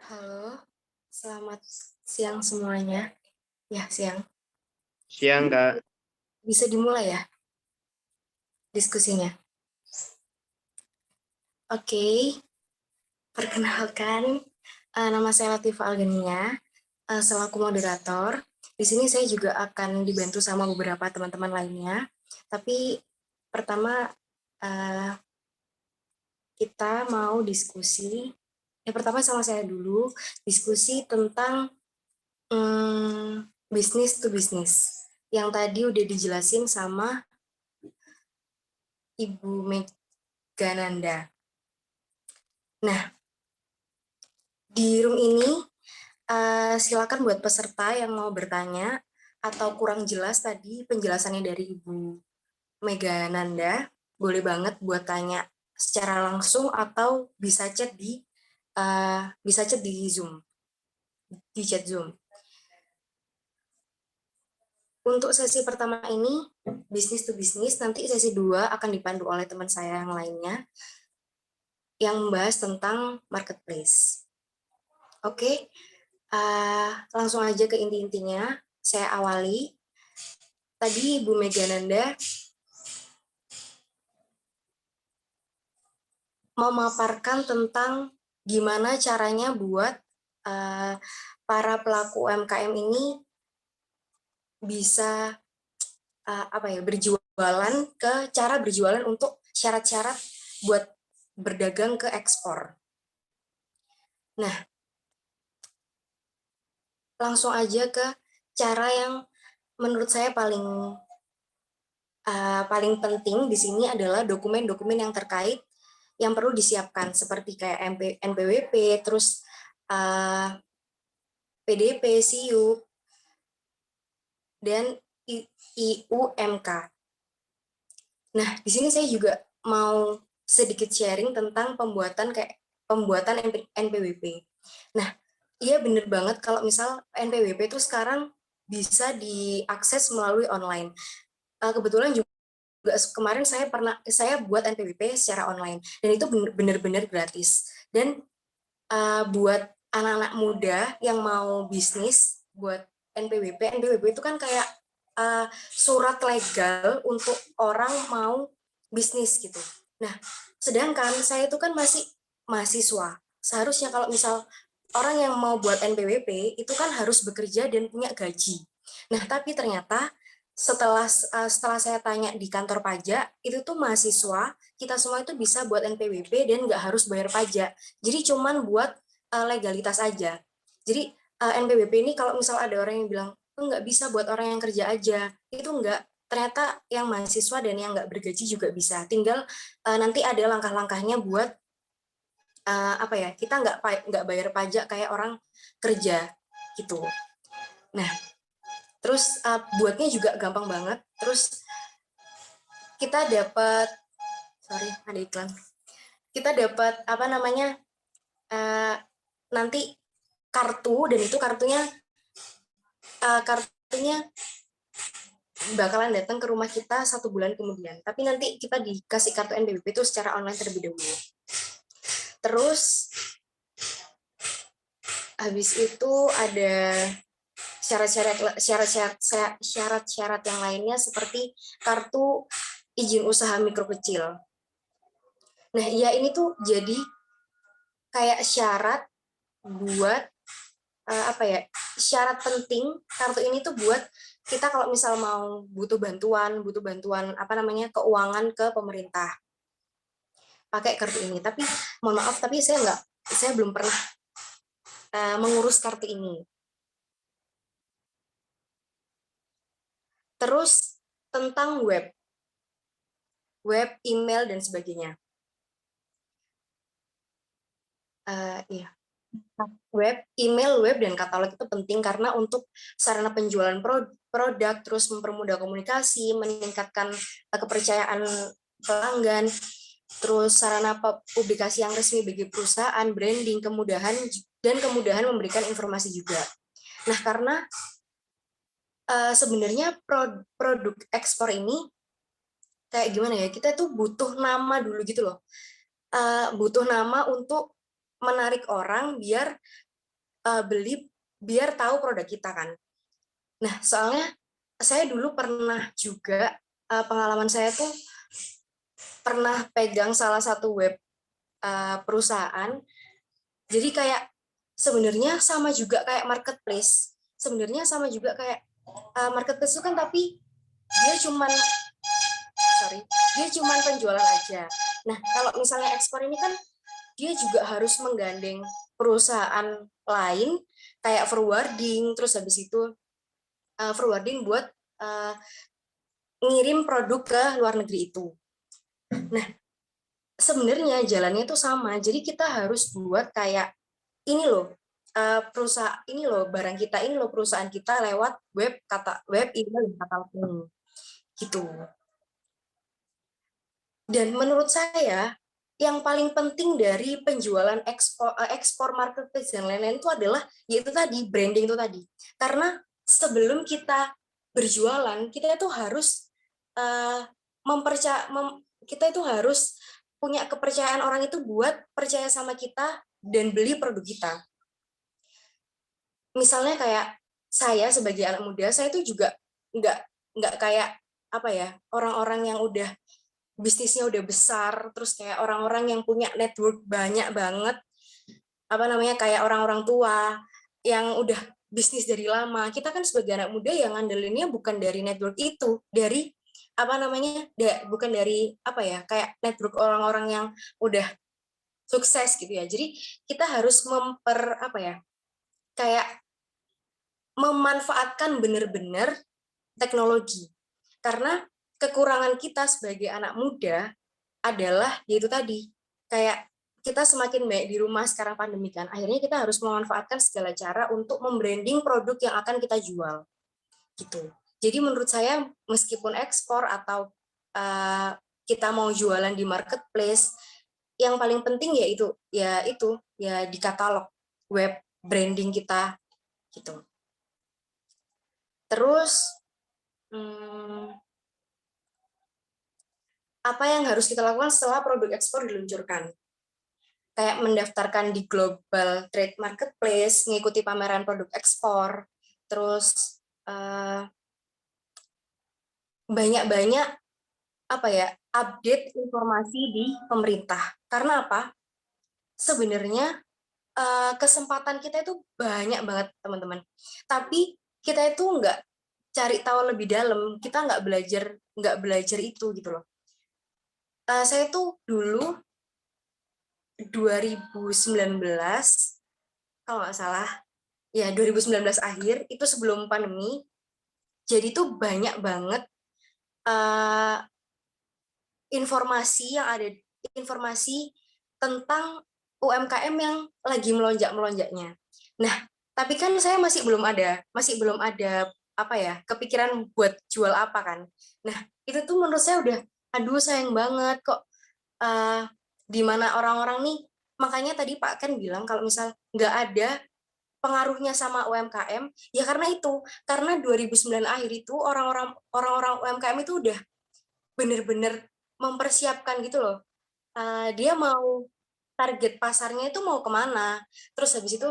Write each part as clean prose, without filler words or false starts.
Halo, selamat siang semuanya. Ya, siang. Siang, Kak. Bisa dimulai ya diskusinya? Oke, perkenalkan, nama saya Latifah Algania, selaku moderator. Di sini saya juga akan dibantu sama beberapa teman-teman lainnya. Tapi pertama, eh, kita mau diskusi. Pertama sama saya dulu, diskusi tentang bisnis to bisnis. Yang tadi udah dijelasin sama Ibu Megananda. Nah, di room ini silakan buat peserta yang mau bertanya atau kurang jelas tadi penjelasannya dari Ibu Megananda, boleh banget buat tanya secara langsung atau bisa chat di Zoom, di chat Zoom. Untuk sesi pertama ini bisnis to bisnis, nanti sesi 2 akan dipandu oleh teman saya yang lainnya yang membahas tentang marketplace. Oke, langsung aja ke inti-intinya. Saya awali. Tadi Ibu Megananda memaparkan tentang gimana caranya buat para pelaku UMKM ini bisa berjualan, ke cara berjualan untuk syarat-syarat buat berdagang ke ekspor. Nah, langsung aja ke cara yang menurut saya paling penting di sini adalah dokumen-dokumen yang terkait yang perlu disiapkan seperti kayak NPWP, terus PDP, SIUP, dan IUMK. Nah, di sini saya juga mau sedikit sharing tentang pembuatan NPWP. Nah, iya bener banget kalau misal NPWP itu sekarang bisa diakses melalui online. Kebetulan juga kemarin saya buat NPWP secara online dan itu bener-bener gratis. Dan buat anak-anak muda yang mau bisnis buat NPWP itu kan kayak surat legal untuk orang mau bisnis gitu. Nah, sedangkan saya itu kan masih mahasiswa. Seharusnya kalau misal orang yang mau buat NPWP itu kan harus bekerja dan punya gaji. Nah, tapi ternyata setelah saya tanya di kantor pajak, itu tuh mahasiswa, kita semua itu bisa buat NPWP dan nggak harus bayar pajak. Jadi cuman buat legalitas aja. Jadi NPWP ini kalau misal ada orang yang bilang nggak bisa buat orang yang kerja aja, itu nggak. Ternyata yang mahasiswa dan yang nggak bergaji juga bisa. Tinggal nanti ada langkah-langkahnya buat kita nggak bayar pajak kayak orang kerja gitu. Nah, terus buatnya juga gampang banget. Terus kita dapat, sorry ada iklan. Kita dapat nanti kartu, dan itu kartunya bakalan datang ke rumah kita 1 bulan kemudian. Tapi nanti kita dikasih kartu NPWP itu secara online terlebih dahulu. Terus habis itu ada syarat-syarat yang lainnya seperti kartu izin usaha mikro kecil. Nah, ya ini tuh jadi kayak syarat buat syarat penting kartu ini tuh buat kita kalau misal mau butuh bantuan keuangan ke pemerintah pakai kartu ini. Tapi mohon maaf, tapi saya belum pernah mengurus kartu ini. Terus tentang web, email dan sebagainya. Iya. Web, email, web, dan katalog itu penting karena untuk sarana penjualan produk, terus mempermudah komunikasi, meningkatkan kepercayaan pelanggan, terus sarana publikasi yang resmi bagi perusahaan, branding, kemudahan memberikan informasi juga. Nah, karena sebenarnya produk ekspor ini kayak gimana ya, kita tuh butuh nama dulu gitu loh. Butuh nama untuk menarik orang biar beli biar tahu produk kita kan. Nah, soalnya saya dulu pernah juga pengalaman saya tuh pernah pegang salah satu web perusahaan. Jadi kayak sebenarnya sama juga kayak marketplace. Sebenarnya sama juga kayak marketplace itu kan, tapi dia cuman dia cuman penjualan aja. Nah, kalau misalnya ekspor ini kan dia juga harus menggandeng perusahaan lain kayak forwarding, terus habis itu forwarding buat ngirim produk ke luar negeri itu. Nah, sebenarnya jalannya itu sama. Jadi kita harus buat kayak ini loh, perusahaan ini loh, barang kita ini loh, perusahaan kita lewat web email dan katalog ini gitu. Dan menurut saya yang paling penting dari penjualan ekspor marketplace dan lain-lain itu adalah yaitu tadi branding itu tadi. Karena sebelum kita berjualan, kita itu harus kita itu harus punya kepercayaan orang itu buat percaya sama kita dan beli produk kita. Misalnya kayak saya sebagai anak muda, saya itu juga nggak kayak apa ya, orang-orang yang udah bisnisnya udah besar, terus kayak orang-orang yang punya network banyak banget, apa namanya, kayak orang-orang tua yang udah bisnis dari lama. Kita kan sebagai anak muda yang ngandelinnya bukan dari network itu, dari apa namanya, bukan dari apa ya, kayak network orang-orang yang udah sukses gitu ya. Jadi kita harus apa ya, kayak memanfaatkan benar-benar teknologi. Karena kekurangan kita sebagai anak muda adalah yaitu tadi, kayak kita semakin baik di rumah sekarang pandemi kan, akhirnya kita harus memanfaatkan segala cara untuk membranding produk yang akan kita jual gitu. Jadi menurut saya meskipun ekspor atau kita mau jualan di marketplace, yang paling penting ya di katalog web branding kita gitu. Terus apa yang harus kita lakukan setelah produk ekspor diluncurkan? Kayak mendaftarkan di Global Trade Marketplace, mengikuti pameran produk ekspor, terus banyak-banyak apa ya, update informasi di pemerintah. Karena apa? Sebenarnya kesempatan kita itu banyak banget teman-teman. Tapi kita itu nggak cari tahu lebih dalam, kita nggak belajar itu gitu loh. Saya tuh dulu 2019 kalau nggak salah, ya 2019 akhir itu sebelum pandemi, jadi tuh banyak banget informasi tentang UMKM yang lagi melonjak-melonjaknya. Nah, tapi kan saya masih belum ada apa ya, kepikiran buat jual apa kan. Nah, itu tuh menurut saya udah, aduh sayang banget kok di mana orang-orang nih, makanya tadi Pak Ken bilang kalau misal nggak ada pengaruhnya sama UMKM, ya karena 2009 akhir itu orang-orang UMKM itu udah bener-bener mempersiapkan gitu loh. Dia mau target pasarnya itu mau kemana, terus habis itu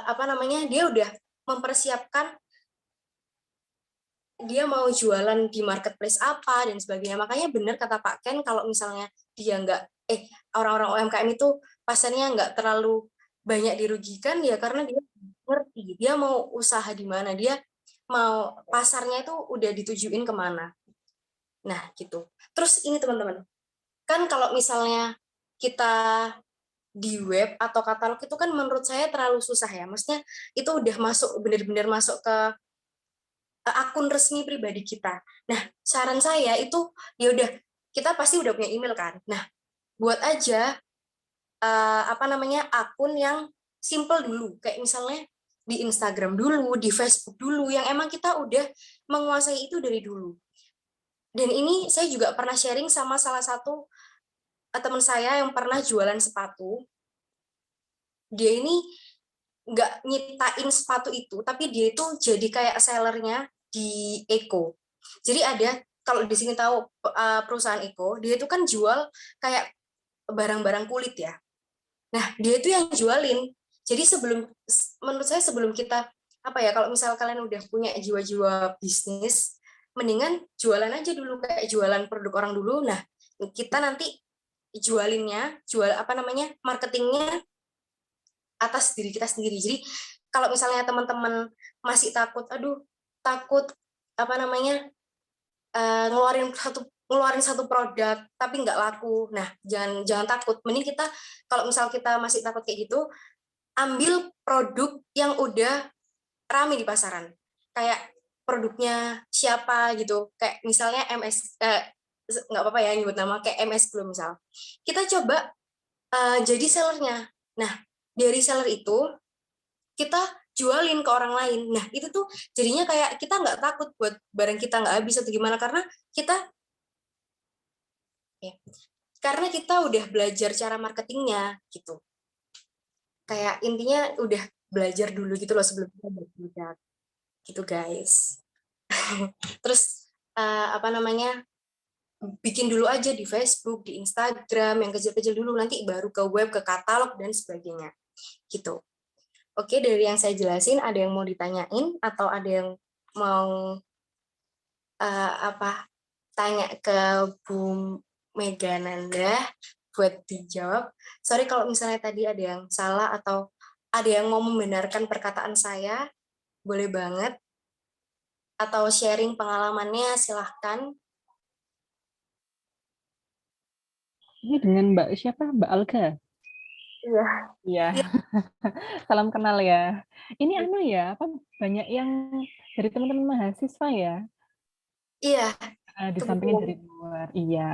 apa namanya, dia udah mempersiapkan dia mau jualan di marketplace apa dan sebagainya. Makanya benar kata Pak Ken kalau misalnya dia orang-orang UMKM itu pasarnya nggak terlalu banyak dirugikan ya karena dia ngerti dia mau usaha di mana, dia mau pasarnya itu udah ditujuin kemana. Nah gitu. Terus ini teman-teman, kan kalau misalnya kita di web atau katalog itu kan menurut saya terlalu susah ya. Maksudnya itu udah benar-benar masuk ke akun resmi pribadi kita. Nah, saran saya itu ya udah, kita pasti udah punya email kan. Nah, buat aja apa namanya, akun yang simple dulu, kayak misalnya di Instagram dulu, di Facebook dulu, yang emang kita udah menguasai itu dari dulu. Dan ini saya juga pernah sharing sama salah satu teman saya yang pernah jualan sepatu. Dia ini nggak nyiptain sepatu itu, tapi dia itu jadi kayak sellernya di Eko. Jadi ada, kalau di sini tahu perusahaan Eko, dia itu kan jual kayak barang-barang kulit ya. Nah, dia itu yang jualin. Jadi menurut saya sebelum kita apa ya, kalau misal kalian udah punya jiwa-jiwa bisnis, mendingan jualan aja dulu, kayak jualan produk orang dulu. Nah, kita nanti jual apa namanya, marketingnya atas diri kita sendiri. Jadi kalau misalnya teman-teman masih takut apa namanya, ngeluarin satu produk tapi nggak laku. Nah, jangan jangan takut. Mending kita, kalau misal kita masih takut kayak gitu, ambil produk yang udah rame di pasaran. Kayak produknya siapa gitu. Kayak misalnya nggak apa-apa ya nyebut nama, kayak MS Glow misal. Kita coba jadi sellernya. Nah, dari seller itu kita jualin ke orang lain. Nah, itu tuh jadinya kayak kita nggak takut buat barang kita nggak habis atau gimana, kita karena kita udah belajar cara marketingnya gitu. Kayak intinya udah belajar dulu gitu loh sebelum kita berproduk gitu guys. Terus apa namanya, bikin dulu aja di Facebook, di Instagram yang kecil-kecil dulu, nanti baru ke web, ke katalog dan sebagainya gitu. Oke, dari yang saya jelasin ada yang mau ditanyain atau ada yang mau apa tanya ke Bu Mega Nanda buat dijawab. Sorry kalau misalnya tadi ada yang salah atau ada yang mau membenarkan perkataan saya, boleh banget. Atau sharing pengalamannya, silahkan. Ini dengan Mbak siapa? Mbak Alga. Iya. Iya. Iya. Salam kenal ya. Ini anu ya, apa banyak yang dari teman-teman mahasiswa ya? Iya, Di sampingnya kebetulan. dari luar. Iya.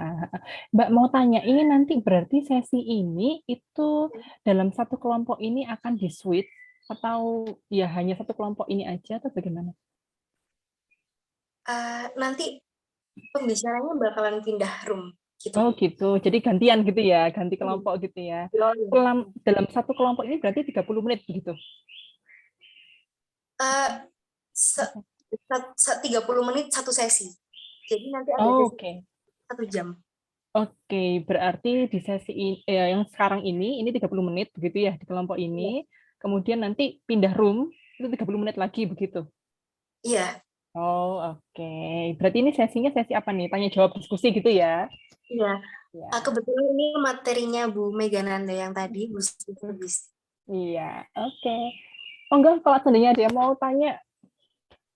Mbak mau tanya, ini nanti berarti sesi ini itu dalam satu kelompok ini akan di-switch atau ya hanya satu kelompok ini aja atau bagaimana? Nanti pembicaranya bakalan pindah room gitu. Oh gitu. Jadi gantian gitu ya, ganti kelompok gitu ya. Dalam satu kelompok ini berarti 30 menit begitu. Uh, 30 menit satu sesi. Jadi nanti ada Oh, sesi oke. 1 jam. Oke, berarti di sesi yang sekarang ini 30 menit begitu ya di kelompok Iya. ini. Kemudian nanti pindah room itu 30 menit lagi begitu. Iya. Oh, oke. Berarti ini sesinya sesi apa nih? Tanya jawab diskusi gitu ya? Iya. Ya. Kebetulan ini materinya Bu Mega Nanda yang tadi, Bu Siti. Iya, oke. Oh enggak, kalau seandainya ada yang mau tanya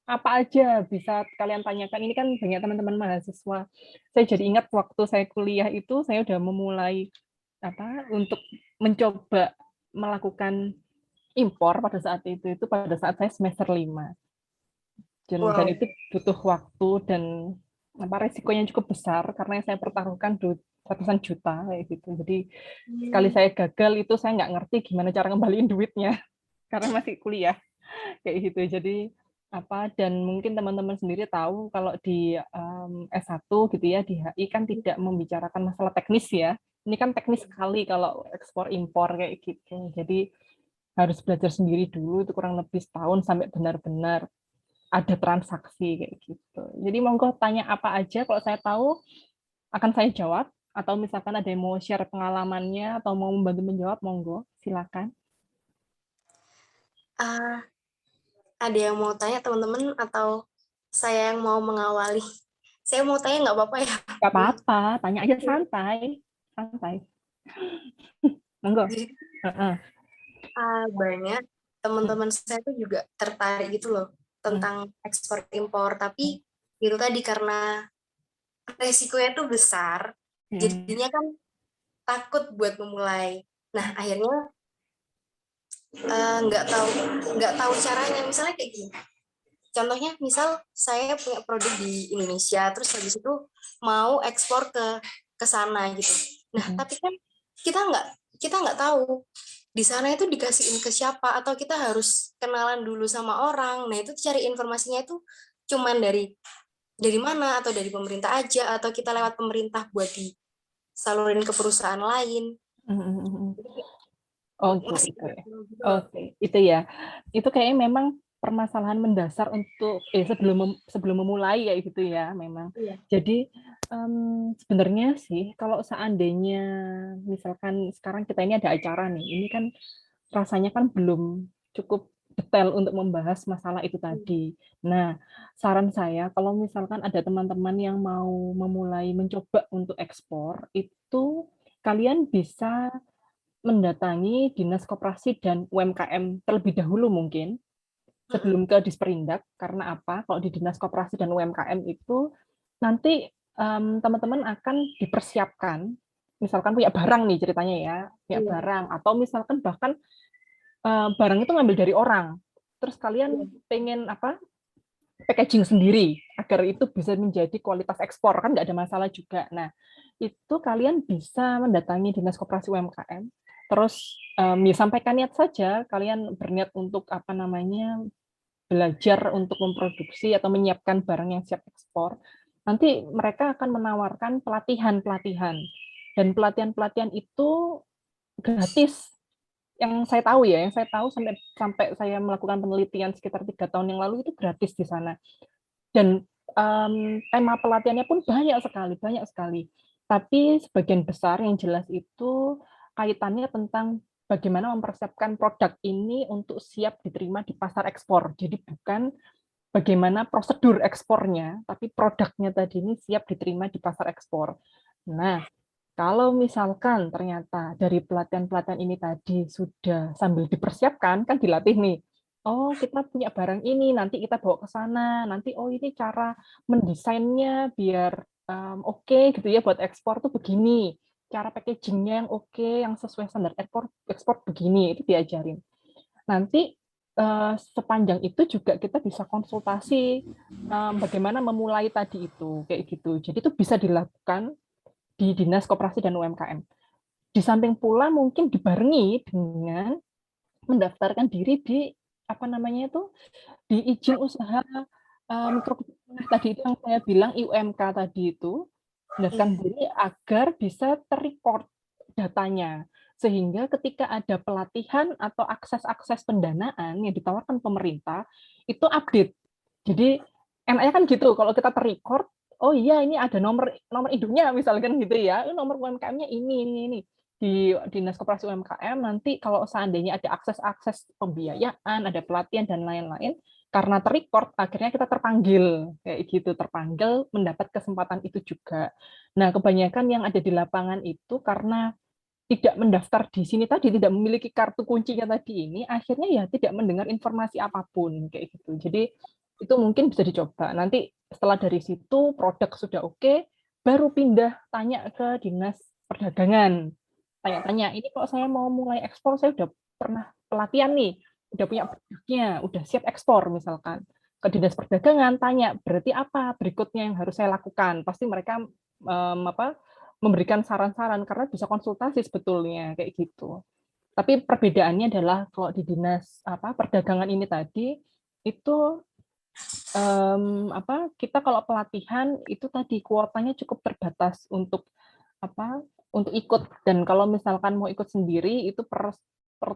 apa aja bisa kalian tanyakan. Ini kan banyak teman-teman mahasiswa. Saya jadi ingat waktu saya kuliah itu saya udah memulai apa untuk mencoba melakukan impor pada saat itu pada saat saya semester 5. Dan Wow. itu butuh waktu dan apa resikonya cukup besar karena yang saya pertaruhkan ratusan juta kayak gitu. Jadi sekali saya gagal itu saya nggak ngerti gimana cara ngembaliin duitnya karena masih kuliah kayak gitu. Jadi apa dan mungkin teman-teman sendiri tahu kalau di S1 gitu ya di HI kan tidak membicarakan masalah teknis ya. Ini kan teknis sekali kalau ekspor impor kayak gitu. Jadi harus belajar sendiri dulu itu kurang lebih setahun sampai benar-benar ada transaksi kayak gitu. Jadi monggo tanya apa aja kalau saya tahu akan saya jawab atau misalkan ada yang mau share pengalamannya atau mau membantu menjawab monggo silakan. Ada yang mau tanya teman-teman atau saya yang mau mengawali? Saya mau tanya nggak apa-apa ya? Gak apa-apa, tanya aja santai, santai. Monggo. Jadi Heeh. banyak teman-teman saya tuh juga tertarik gitu loh tentang ekspor impor, tapi itu tadi karena resikonya tuh besar, jadinya kan takut buat memulai. Nah akhirnya nggak tahu caranya. Misalnya kayak gini, contohnya misal saya punya produk di Indonesia, terus habis itu mau ekspor ke sana gitu. Nah tapi kan kita nggak tahu di sana itu dikasihin ke siapa, atau kita harus kenalan dulu sama orang. Nah itu cari informasinya itu cuman dari mana, atau dari pemerintah aja, atau kita lewat pemerintah buat disalurin ke perusahaan lain. Oke, Masih itu ya. gitu loh. Oke, itu ya. Itu kayaknya memang permasalahan mendasar untuk sebelum memulai ya gitu ya, memang. Iya. Jadi sebenarnya sih kalau seandainya misalkan sekarang kita ini ada acara nih, ini kan rasanya kan belum cukup detail untuk membahas masalah itu tadi. Nah, saran saya kalau misalkan ada teman-teman yang mau memulai mencoba untuk ekspor, itu kalian bisa mendatangi Dinas Koperasi dan UMKM terlebih dahulu mungkin, sebelum ke Disperindak. Karena apa? Kalau di Dinas Koperasi dan UMKM itu nanti teman-teman akan dipersiapkan, misalkan punya barang nih ceritanya ya, punya Iya, barang, atau misalkan bahkan barang itu ngambil dari orang, terus iya, kalian pengen apa, packaging sendiri agar itu bisa menjadi kualitas ekspor, kan nggak ada masalah juga. Nah, itu kalian bisa mendatangi Dinas Koperasi UMKM, terus ya sampaikan niat saja, kalian berniat untuk apa namanya, belajar untuk memproduksi atau menyiapkan barang yang siap ekspor. Nanti mereka akan menawarkan pelatihan-pelatihan, dan pelatihan-pelatihan itu gratis. Yang saya tahu sampai sampai saya melakukan penelitian sekitar 3 tahun yang lalu itu gratis di sana. Dan tema pelatihannya pun banyak sekali, banyak sekali. Tapi sebagian besar yang jelas itu kaitannya tentang bagaimana mempersiapkan produk ini untuk siap diterima di pasar ekspor. Jadi bukan bagaimana prosedur ekspornya, tapi produknya tadi ini siap diterima di pasar ekspor. Nah, kalau misalkan ternyata dari pelatihan-pelatihan ini tadi sudah sambil dipersiapkan, kan dilatih nih, oh kita punya barang ini, nanti kita bawa ke sana, nanti oh ini cara mendesainnya biar oke gitu ya buat ekspor tuh begini, cara packagingnya yang oke, yang sesuai standar ekspor begini, itu diajarin. Nanti sepanjang itu juga kita bisa konsultasi bagaimana memulai tadi itu, kayak gitu. Jadi itu bisa dilakukan di Dinas Koperasi dan UMKM. Di samping pula mungkin dibarengi dengan mendaftarkan diri di apa namanya itu, di izin usaha mikro tadi itu yang saya bilang IUMK tadi itu, mendaftarkan iya. diri agar bisa terrecord datanya. Sehingga ketika ada pelatihan atau akses-akses pendanaan yang ditawarkan pemerintah, itu update. Jadi enaknya kan gitu, kalau kita terrecord, oh iya ini ada nomor nomor induknya misalkan gitu ya, nomor UMKM-nya ini. Di Dinas Koperasi UMKM nanti kalau seandainya ada akses-akses pembiayaan, ada pelatihan dan lain-lain, karena terrecord akhirnya kita terpanggil kayak gitu, terpanggil mendapat kesempatan itu juga. Nah, kebanyakan yang ada di lapangan itu karena tidak mendaftar di sini tadi, tidak memiliki kartu kuncinya tadi ini, akhirnya ya tidak mendengar informasi apapun kayak gitu. Jadi itu mungkin bisa dicoba. Nanti setelah dari situ produk sudah oke, baru pindah tanya ke Dinas Perdagangan. Tanya-tanya, ini kalau saya mau mulai ekspor, saya udah pernah pelatihan nih, udah punya produknya, udah siap ekspor misalkan. Ke Dinas Perdagangan tanya, berarti apa berikutnya yang harus saya lakukan? Pasti mereka memberikan saran-saran karena bisa konsultasi sebetulnya kayak gitu. Tapi perbedaannya adalah kalau di Dinas Perdagangan ini tadi itu kita kalau pelatihan itu tadi kuotanya cukup terbatas untuk untuk ikut, dan kalau misalkan mau ikut sendiri itu per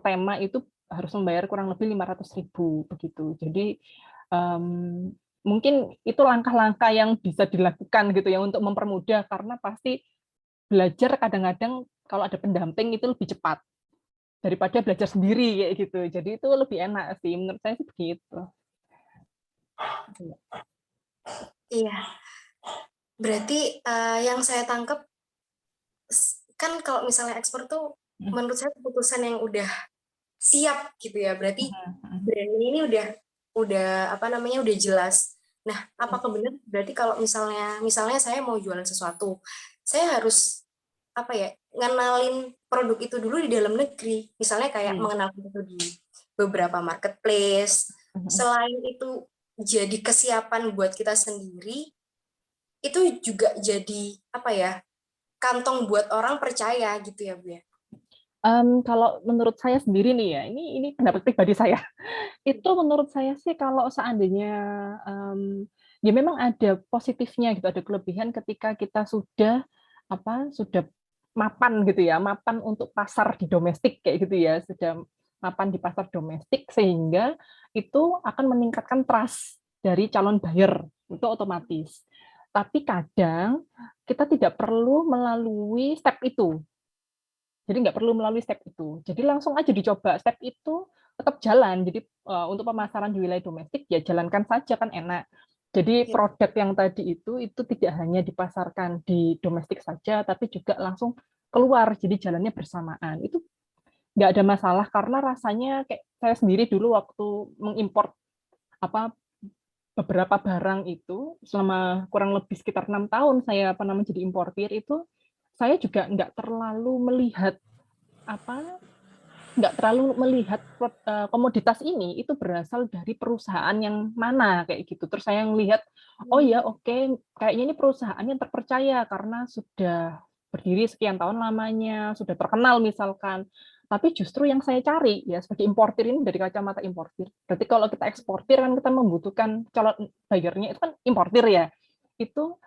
tema itu harus membayar kurang lebih 500.000 begitu. Jadi mungkin itu langkah-langkah yang bisa dilakukan gitu ya untuk mempermudah, karena pasti belajar kadang-kadang kalau ada pendamping itu lebih cepat daripada belajar sendiri kayak gitu. Jadi itu lebih enak sih menurut saya sih begitu. Iya. Berarti yang saya tangkap kan kalau misalnya ekspor tuh menurut saya keputusan yang udah siap gitu ya. Berarti brandnya ini udah apa namanya udah jelas. Nah, apakah benar berarti kalau misalnya saya mau jualan sesuatu, saya harus apa ya, ngenalin produk itu dulu di dalam negeri. Misalnya kayak mengenalkan itu di beberapa marketplace. Selain itu jadi kesiapan buat kita sendiri, itu juga jadi apa ya, kantong buat orang percaya gitu ya Bu ya. Kalau menurut saya sendiri nih ya, ini pendapat pribadi saya. Itu menurut saya sih kalau seandainya ya memang ada positifnya gitu, ada kelebihan ketika kita sudah mapan gitu ya, mapan untuk pasar di domestik kayak gitu ya, sudah mapan di pasar domestik sehingga itu akan meningkatkan trust dari calon buyer, itu otomatis. Tapi kadang kita tidak perlu melalui step itu. Jadi nggak perlu melalui step itu. Jadi langsung aja dicoba. Step itu tetap jalan. Jadi untuk pemasaran di wilayah domestik ya jalankan saja kan enak. Jadi Ya. produk yang tadi itu tidak hanya dipasarkan di domestik saja, tapi juga langsung keluar. Jadi jalannya bersamaan. Itu nggak ada masalah karena rasanya kayak saya sendiri dulu waktu mengimpor apa beberapa barang itu selama kurang lebih sekitar 6 tahun saya jadi importir itu saya juga nggak terlalu melihat komoditas ini itu berasal dari perusahaan yang mana kayak gitu. Terus saya melihat, oh ya oke, kayaknya ini perusahaan yang terpercaya karena sudah berdiri sekian tahun lamanya, sudah terkenal misalkan. Tapi justru yang saya cari ya sebagai importir ini dari kacamata importir. Berarti kalau kita eksportir kan kita membutuhkan calon bayarnya itu kan importir ya. Itu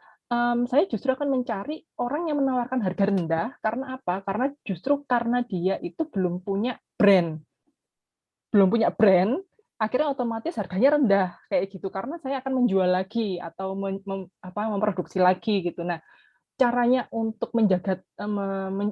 saya justru akan mencari orang yang menawarkan harga rendah karena apa? Karena justru karena dia itu belum punya brand. Belum punya brand, akhirnya otomatis harganya rendah kayak gitu karena saya akan menjual lagi atau memproduksi lagi gitu. Nah, caranya untuk menjaga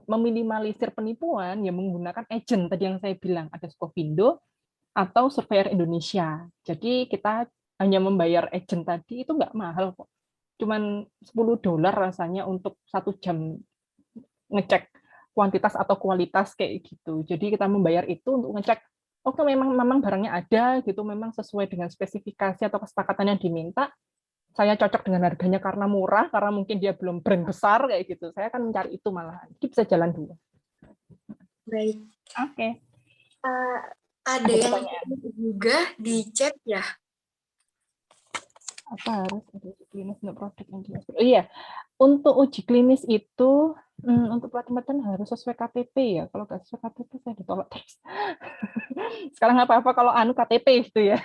meminimalisir penipuan ya menggunakan agent tadi yang saya bilang ada Skovindo atau Surveyor Indonesia. Jadi kita hanya membayar agent tadi itu nggak mahal kok. Cuman $10 rasanya untuk 1 jam ngecek kuantitas atau kualitas kayak gitu. Jadi kita membayar itu untuk ngecek, oke memang barangnya ada gitu, memang sesuai dengan spesifikasi atau kesepakatan yang diminta. Saya cocok dengan harganya karena murah, karena mungkin dia belum brand besar kayak gitu. Saya akan mencari itu malahan. Jadi bisa jalan dulu. Baik. Oke. Ada yang juga di chat ya. Apa harus ada uji klinis untuk produk yang diekspor? Oh iya, untuk uji klinis itu untuk pelatihan harus sesuai KTP ya. Kalau nggak sesuai KTP saya ditolak terus. Sekarang nggak apa-apa kalau KTP itu ya.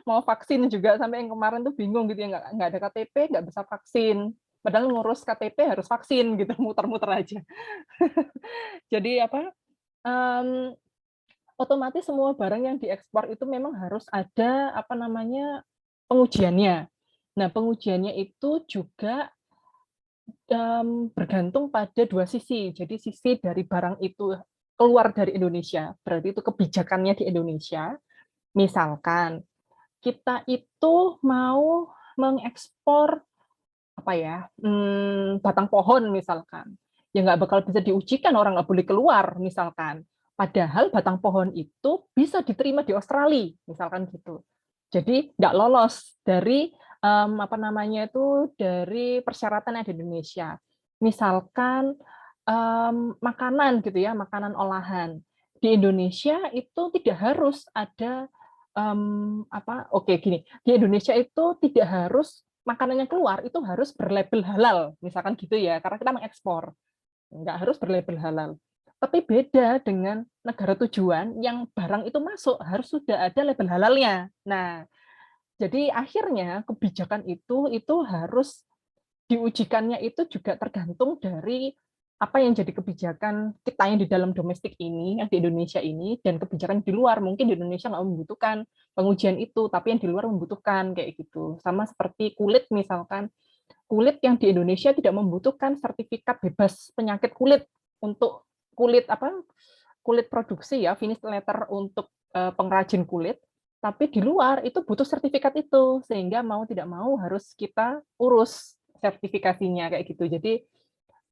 Mau vaksin juga sampai yang kemarin tuh bingung gitu ya, nggak ada KTP nggak bisa vaksin. Padahal ngurus KTP harus vaksin gitu, muter-muter aja. Jadi otomatis semua barang yang diekspor itu memang harus ada pengujiannya. Nah, pengujiannya itu juga bergantung pada dua sisi. Jadi sisi dari barang itu keluar dari Indonesia, berarti itu kebijakannya di Indonesia. Misalkan kita itu mau mengekspor batang pohon misalkan, ya nggak bakal bisa diujikan, orang nggak boleh keluar misalkan. Padahal batang pohon itu bisa diterima di Australia, misalkan gitu. Jadi nggak lolos dari dari persyaratan yang di Indonesia. Misalkan makanan gitu ya, makanan olahan di Indonesia itu tidak harus ada di Indonesia itu tidak harus makanan yang keluar itu harus berlabel halal, misalkan gitu ya, karena kita mengekspor. Nggak harus berlabel halal. Tapi beda dengan negara tujuan yang barang itu masuk harus sudah ada label halalnya. Nah, jadi akhirnya kebijakan itu harus diujikannya itu juga tergantung dari apa yang jadi kebijakan kita yang di dalam domestik ini, yang di Indonesia ini, dan kebijakan di luar. Mungkin di Indonesia nggak membutuhkan pengujian itu, tapi yang di luar membutuhkan kayak gitu. Sama seperti kulit misalkan, kulit yang di Indonesia tidak membutuhkan sertifikat bebas penyakit kulit untuk kulit produksi ya, finish letter untuk pengrajin kulit, tapi di luar itu butuh sertifikat itu, sehingga mau tidak mau harus kita urus sertifikasinya kayak gitu. Jadi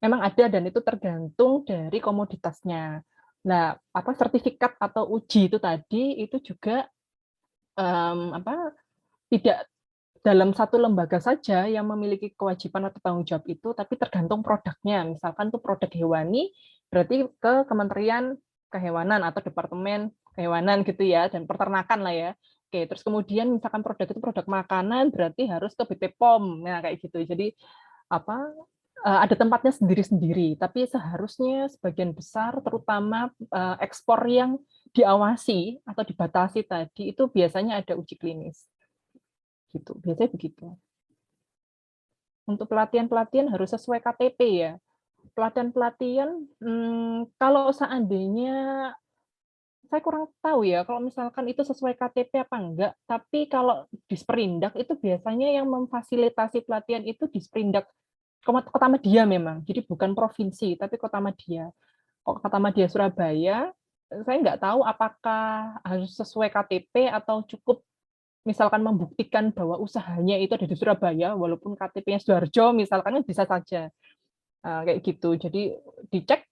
memang ada dan itu tergantung dari komoditasnya. Nah, sertifikat atau uji itu tadi itu juga tidak dalam satu lembaga saja yang memiliki kewajiban atau tanggung jawab itu, tapi tergantung produknya. Misalkan itu produk hewani, berarti ke Kementerian Kehewanan atau Departemen Kehewanan gitu ya, dan peternakan lah ya. Oke, terus kemudian misalkan produk itu produk makanan, berarti harus ke BP POM. Nah, kayak gitu. Jadi ada tempatnya sendiri-sendiri, tapi seharusnya sebagian besar, terutama ekspor yang diawasi atau dibatasi tadi, itu biasanya ada uji klinis. Gitu, biasanya begitu. Untuk pelatihan-pelatihan harus sesuai KTP ya. Pelatihan-pelatihan, kalau seandainya saya kurang tahu ya, kalau misalkan itu sesuai KTP apa enggak, tapi kalau Disperindak itu biasanya yang memfasilitasi pelatihan itu Disperindak Kota Madya memang, jadi bukan provinsi, tapi Kota Madya. kok kata Madya Surabaya, saya nggak tahu apakah harus sesuai KTP atau cukup misalkan membuktikan bahwa usahanya itu ada di Surabaya, walaupun KTP-nya Sidoarjo misalkan bisa saja. Kayak gitu. Jadi dicek,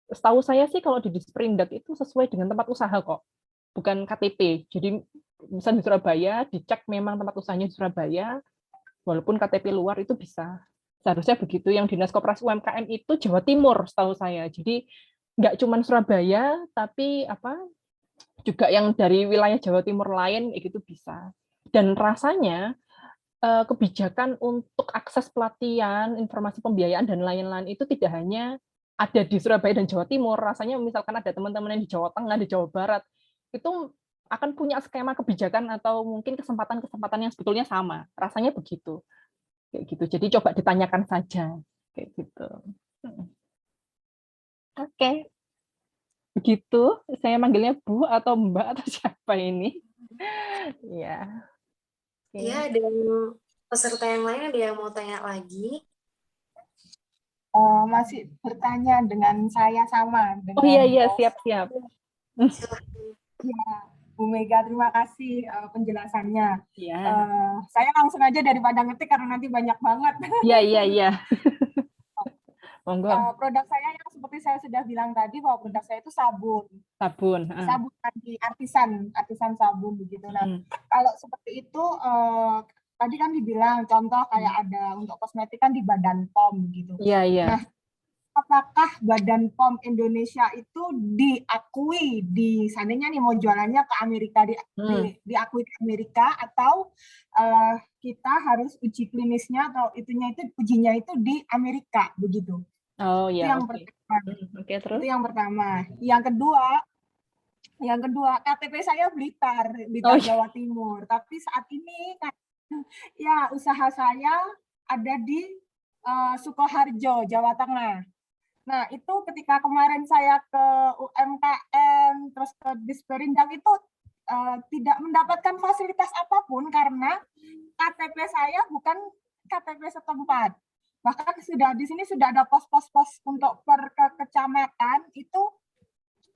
setahu saya sih kalau di Disperindak itu sesuai dengan tempat usaha kok, bukan KTP. Jadi misalnya di Surabaya, dicek memang tempat usahanya di Surabaya, walaupun KTP luar itu bisa. Seharusnya begitu. Yang Dinas Koperasi UMKM itu Jawa Timur setahu saya. Jadi nggak cuma Surabaya, tapi juga yang dari wilayah Jawa Timur lain itu bisa. Dan rasanya kebijakan untuk akses pelatihan, informasi pembiayaan dan lain-lain itu tidak hanya ada di Surabaya dan Jawa Timur. Rasanya misalkan ada teman-teman yang di Jawa Tengah, di Jawa Barat, itu akan punya skema kebijakan atau mungkin kesempatan-kesempatan yang sebetulnya sama. Rasanya begitu. Kayak gitu. Jadi coba ditanyakan saja. Kayak gitu. Oke. Begitu. Saya manggilnya Bu atau Mbak atau siapa ini? Ya. Iya, ada peserta yang lain ada yang mau tanya lagi? Masih bertanya dengan saya sama Oh iya dengan siap. Silahkan. Ya, Bu Mega, terima kasih penjelasannya. Iya. Saya langsung aja daripada ngetik karena nanti banyak banget. Iya. Monggo. Produk saya yang seperti saya sudah bilang tadi bahwa produk saya itu sabun. Sabun. Sabun tadi artisan sabun begitu. Nah, kalau seperti itu tadi kan dibilang contoh kayak ada untuk kosmetik kan di Badan POM gitu. Iya. Nah, apakah Badan POM Indonesia itu diakui di sananya nih mau jualannya ke Amerika diakui ke Amerika atau kita harus uji klinisnya atau ujinya itu di Amerika begitu? Oh Itu ya. yang pertama. Oke, terus? Itu yang pertama. Yang kedua KTP saya Blitar Jawa Timur. Tapi saat ini ya usaha saya ada di Sukoharjo, Jawa Tengah. Nah, itu ketika kemarin saya ke UMKM, terus ke Disperindak itu tidak mendapatkan fasilitas apapun karena KTP saya bukan KTP setempat. Bahkan di sini sudah ada pos-pos untuk kecamatan, itu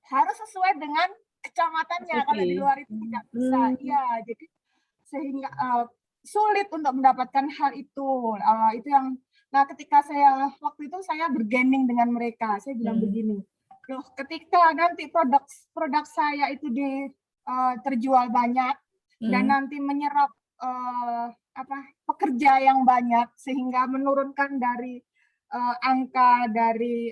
harus sesuai dengan kecamatannya. Kalau di luar itu tidak bisa. Ya, jadi sehingga sulit untuk mendapatkan hal itu. Itu yang ketika waktu itu saya bergaining dengan mereka, saya bilang begini, loh ketika nanti produk saya itu terjual banyak dan nanti menyerap pekerja yang banyak sehingga menurunkan dari angka dari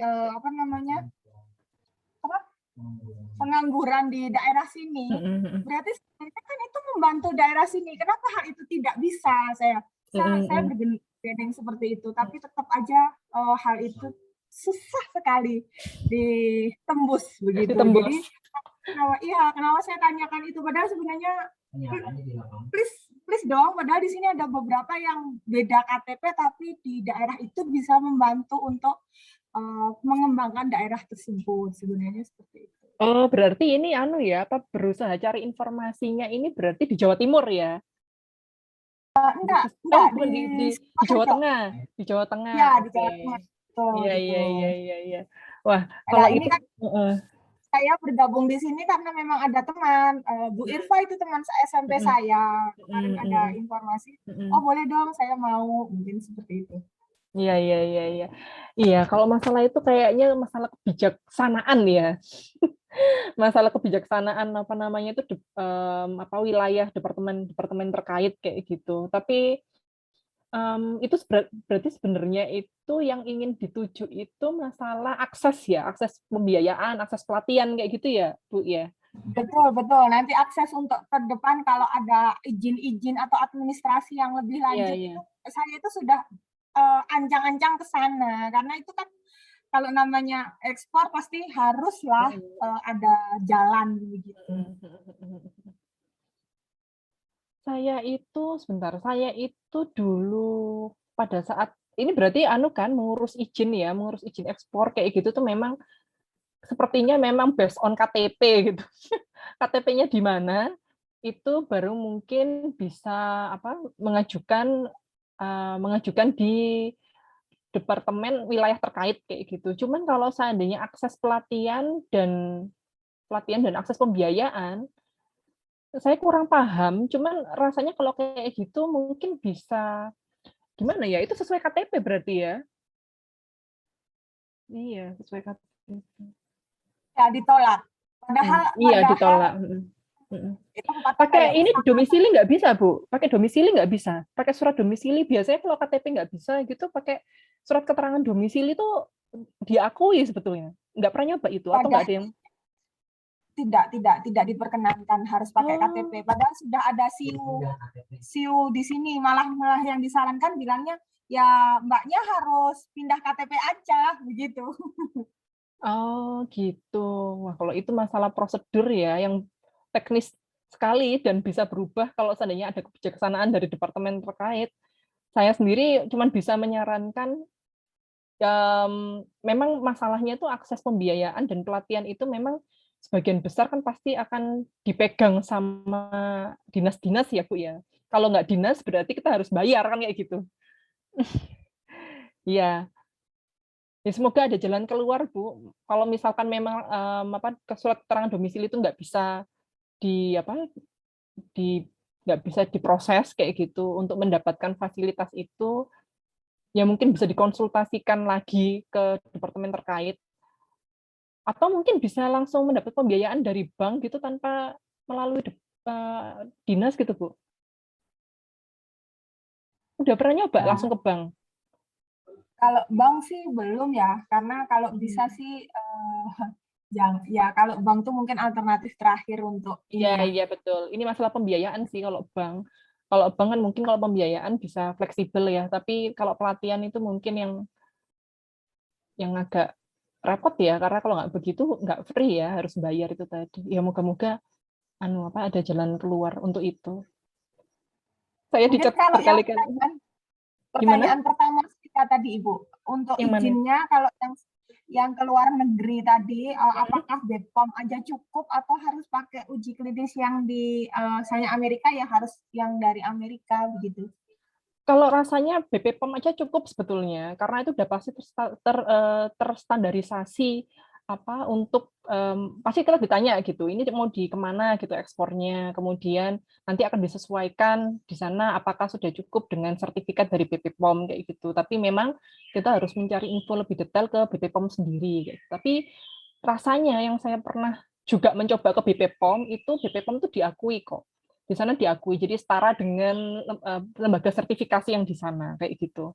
pengangguran di daerah sini, berarti sebenarnya kan itu membantu daerah sini. Kenapa hal itu tidak bisa? Saya bergaining seperti itu, tapi tetap aja hal itu susah sekali ditembus begitu. Jadi kenapa saya tanyakan itu? Padahal sebenarnya please dong, padahal di sini ada beberapa yang beda KTP tapi di daerah itu bisa membantu untuk mengembangkan daerah tersebut, sebenarnya seperti itu. Oh, berarti ini berusaha cari informasinya ini berarti di Jawa Timur ya? Enggak, di Jawa Tengah. Di Jawa Tengah. Ya, di Jawa Tengah. Iya. Wah, kalau ini itu kan saya bergabung di sini karena memang ada teman, Bu Irfa itu teman SMP saya. Kemarin ada informasi, oh boleh dong, saya mau, mungkin seperti itu. Iya. Iya, kalau masalah itu kayaknya masalah kebijaksanaan ya. Masalah kebijaksanaan itu wilayah departemen terkait kayak gitu. Tapi itu berarti sebenarnya itu yang ingin dituju itu masalah akses pembiayaan, akses pelatihan kayak gitu ya, Bu ya. Betul. Nanti akses untuk ke depan kalau ada izin atau administrasi yang lebih lanjut itu saya itu sudah ancang-ancang ke sana karena itu kan kalau namanya ekspor pasti haruslah ada jalan begitu. Saya itu dulu pada saat ini berarti mengurus izin ekspor kayak gitu tuh memang sepertinya memang based on KTP gitu. KTP-nya di mana itu baru mungkin bisa mengajukan di departemen wilayah terkait kayak gitu. Cuman kalau seandainya akses pelatihan dan akses pembiayaan, saya kurang paham. Cuman rasanya kalau kayak gitu mungkin bisa gimana ya? Itu sesuai KTP berarti ya? Iya, sesuai KTP. Ya ditolak. Padahal Iya, ditolak. itu 4 Pakai ini domisili nggak bisa, Bu? Pakai domisili nggak bisa? Pakai surat domisili. Biasanya kalau KTP nggak bisa gitu, pakai surat keterangan domisili itu diakui sebetulnya. Nggak pernah nyoba itu, atau nggak ada yang... tidak diperkenankan harus pakai KTP. Padahal sudah ada siu di sini, malah yang disarankan bilangnya ya mbaknya harus pindah KTP aja begitu. Oh, gitu. Wah, kalau itu masalah prosedur ya, yang teknis sekali dan bisa berubah kalau seandainya ada kebijaksanaan dari departemen terkait. Saya sendiri cuma bisa menyarankan, memang masalahnya itu akses pembiayaan dan pelatihan itu memang sebagian besar kan pasti akan dipegang sama dinas-dinas ya, Bu, ya. Kalau nggak dinas berarti kita harus bayar kan kayak gitu. Iya. Ya, semoga ada jalan keluar, Bu. Kalau misalkan memang surat keterangan domisili itu nggak bisa nggak bisa diproses kayak gitu untuk mendapatkan fasilitas itu, ya mungkin bisa dikonsultasikan lagi ke departemen terkait, atau mungkin bisa langsung mendapat pembiayaan dari bank gitu tanpa melalui dinas gitu, Bu. Udah pernah nyoba langsung ke bank? Kalau bank sih belum ya, karena kalau bisa sih ya kalau bank tuh mungkin alternatif terakhir untuk Iya, ini ya. iya betul. Ini masalah pembiayaan sih kalau bank. Kalau bank kan mungkin kalau pembiayaan bisa fleksibel ya, tapi kalau pelatihan itu mungkin yang agak repot ya, karena kalau nggak begitu nggak free ya, harus bayar itu tadi. Ya moga-moga ada jalan keluar untuk itu. Saya Mungkin dicat kalau yang berkali-kali. Gimana? pertanyaan pertama kita tadi Ibu, untuk Yang mana? izinnya kalau yang ke luar negeri tadi, apakah BPOM aja cukup atau harus pakai uji klinis yang di misalnya Amerika ya harus yang dari Amerika begitu? Kalau rasanya BP POM aja cukup sebetulnya, karena itu udah pasti terstandarisasi untuk pasti kita ditanya gitu, ini mau di kemana gitu ekspornya, kemudian nanti akan disesuaikan di sana apakah sudah cukup dengan sertifikat dari BP POM kayak gitu. Tapi memang kita harus mencari info lebih detail ke BP POM sendiri. Gitu. Tapi rasanya yang saya pernah juga mencoba ke BP POM itu BP POM itu diakui kok. Di sana diakui, jadi setara dengan lembaga sertifikasi yang di sana kayak gitu.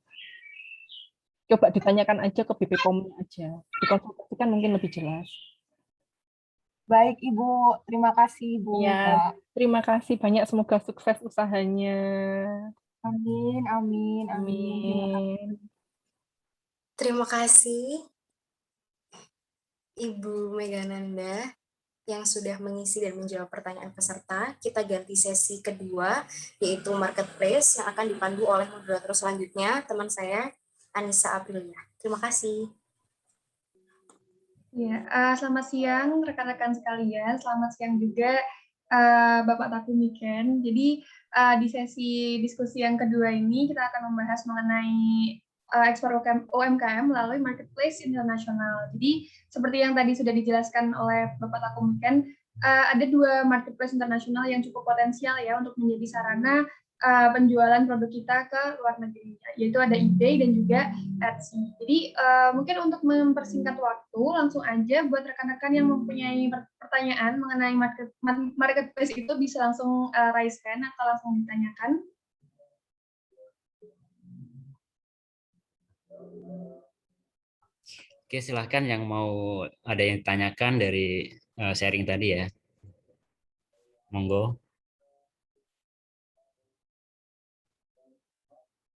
Coba ditanyakan aja ke BP POM aja, dikonsultasikan mungkin lebih jelas. Baik Ibu, terima kasih Ibu. Ya, terima kasih banyak, semoga sukses usahanya. Amin, amin, amin. Terima kasih. Amin. Terima kasih Ibu Megananda yang sudah mengisi dan menjawab pertanyaan peserta. Kita ganti sesi kedua, yaitu Marketplace, yang akan dipandu oleh moderator selanjutnya, teman saya, Anissa Aprilia. Terima kasih. Ya, selamat siang rekan-rekan sekalian. Selamat siang juga Bapak Takumi Ken. Jadi di sesi diskusi yang kedua ini kita akan membahas mengenai ekspor UMKM melalui marketplace internasional. Jadi seperti yang tadi sudah dijelaskan oleh Bapak Takumi Ken, ada 2 marketplace internasional yang cukup potensial ya untuk menjadi sarana penjualan produk kita ke luar negeri, yaitu ada eBay dan juga Etsy. Jadi mungkin untuk mempersingkat waktu, langsung aja buat rekan-rekan yang mempunyai pertanyaan mengenai marketplace itu bisa langsung raise hand atau langsung ditanyakan. Oke, silahkan yang mau ada yang ditanyakan dari sharing tadi ya. Monggo.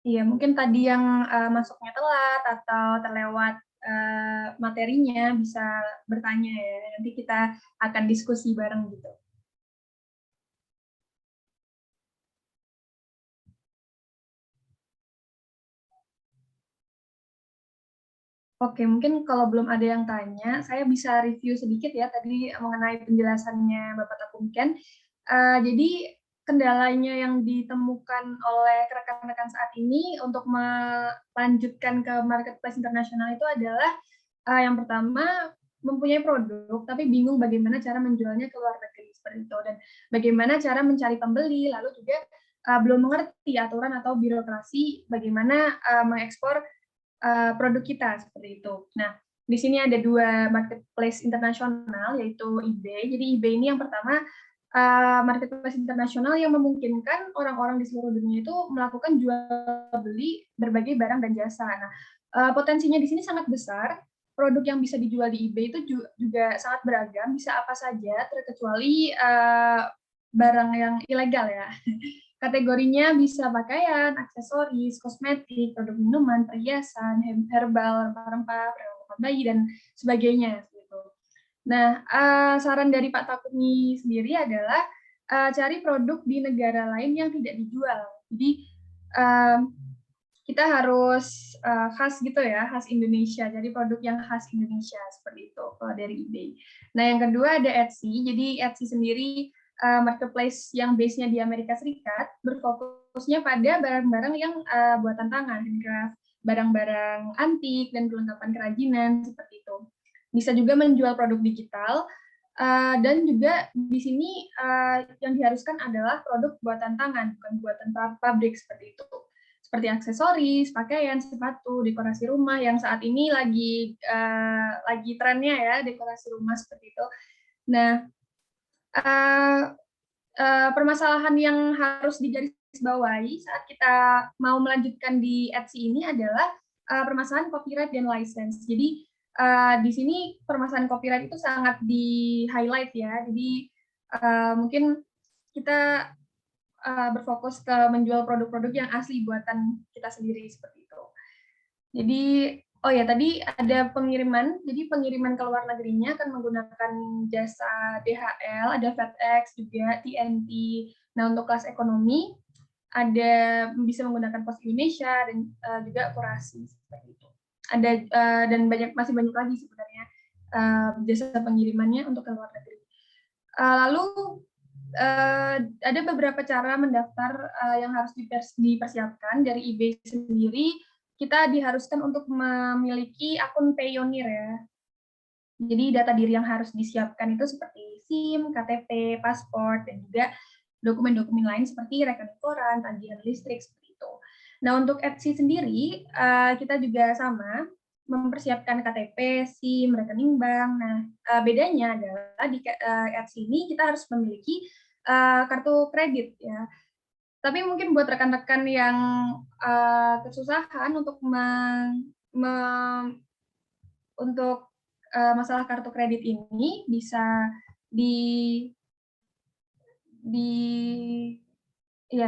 Iya, mungkin tadi yang masuknya telat atau terlewat materinya bisa bertanya ya. Nanti kita akan diskusi bareng gitu. Oke, mungkin kalau belum ada yang tanya, saya bisa review sedikit ya tadi mengenai penjelasannya Bapak Takumken. Jadi kendalanya yang ditemukan oleh rekan-rekan saat ini untuk melanjutkan ke marketplace internasional itu adalah yang pertama mempunyai produk tapi bingung bagaimana cara menjualnya ke luar negeri seperti itu, dan bagaimana cara mencari pembeli, lalu juga belum mengerti aturan atau birokrasi bagaimana mengekspor produk kita seperti itu. Nah, di sini ada 2 marketplace internasional yaitu eBay. Jadi eBay ini yang pertama marketplace internasional yang memungkinkan orang-orang di seluruh dunia itu melakukan jual beli berbagai barang dan jasa. Nah, potensinya di sini sangat besar. Produk yang bisa dijual di eBay itu juga sangat beragam, bisa apa saja terkecuali barang yang ilegal ya. Kategorinya bisa pakaian, aksesoris, kosmetik, produk minuman, perhiasan, herbal, rempah-rempah, peralatan bayi, dan sebagainya. Gitu. Nah, saran dari Pak Takumi sendiri adalah cari produk di negara lain yang tidak dijual. Jadi, kita harus khas gitu ya, khas Indonesia. Jadi produk yang khas Indonesia seperti itu kalau dari eBay. Nah, yang kedua ada Etsy. Jadi Etsy sendiri marketplace yang base-nya di Amerika Serikat, berfokusnya pada barang-barang yang buatan tangan, handcraft, barang-barang antik dan kelengkapan kerajinan seperti itu. Bisa juga menjual produk digital, dan juga di sini yang diharuskan adalah produk buatan tangan, bukan buatan pabrik seperti itu. Seperti aksesoris, pakaian, sepatu, dekorasi rumah yang saat ini lagi trennya ya, dekorasi rumah seperti itu. Nah, permasalahan yang harus digarisbawahi saat kita mau melanjutkan di Etsy ini adalah permasalahan copyright dan license. Jadi di sini permasalahan copyright itu sangat di-highlight ya. Jadi mungkin kita berfokus ke menjual produk-produk yang asli buatan kita sendiri seperti itu. Jadi, oh ya tadi ada pengiriman. Jadi pengiriman ke luar negerinya akan menggunakan jasa DHL, ada FedEx juga, TNT. Nah, untuk kelas ekonomi ada bisa menggunakan Pos Indonesia dan juga Kurasi seperti itu. Ada dan masih banyak lagi sebenarnya jasa pengirimannya untuk ke luar negeri. Lalu ada beberapa cara mendaftar yang harus dipersiapkan. Dari eBay sendiri, kita diharuskan untuk memiliki akun Payoneer ya. Jadi data diri yang harus disiapkan itu seperti SIM, KTP, paspor, dan juga dokumen-dokumen lain seperti rekening koran, tagihan listrik, seperti itu. Nah, untuk Etsy sendiri, kita juga sama, mempersiapkan KTP, SIM, rekening bank. Nah, bedanya adalah di Etsy ini kita harus memiliki kartu kredit ya. Tapi mungkin buat rekan-rekan yang kesusahan untuk untuk masalah kartu kredit ini bisa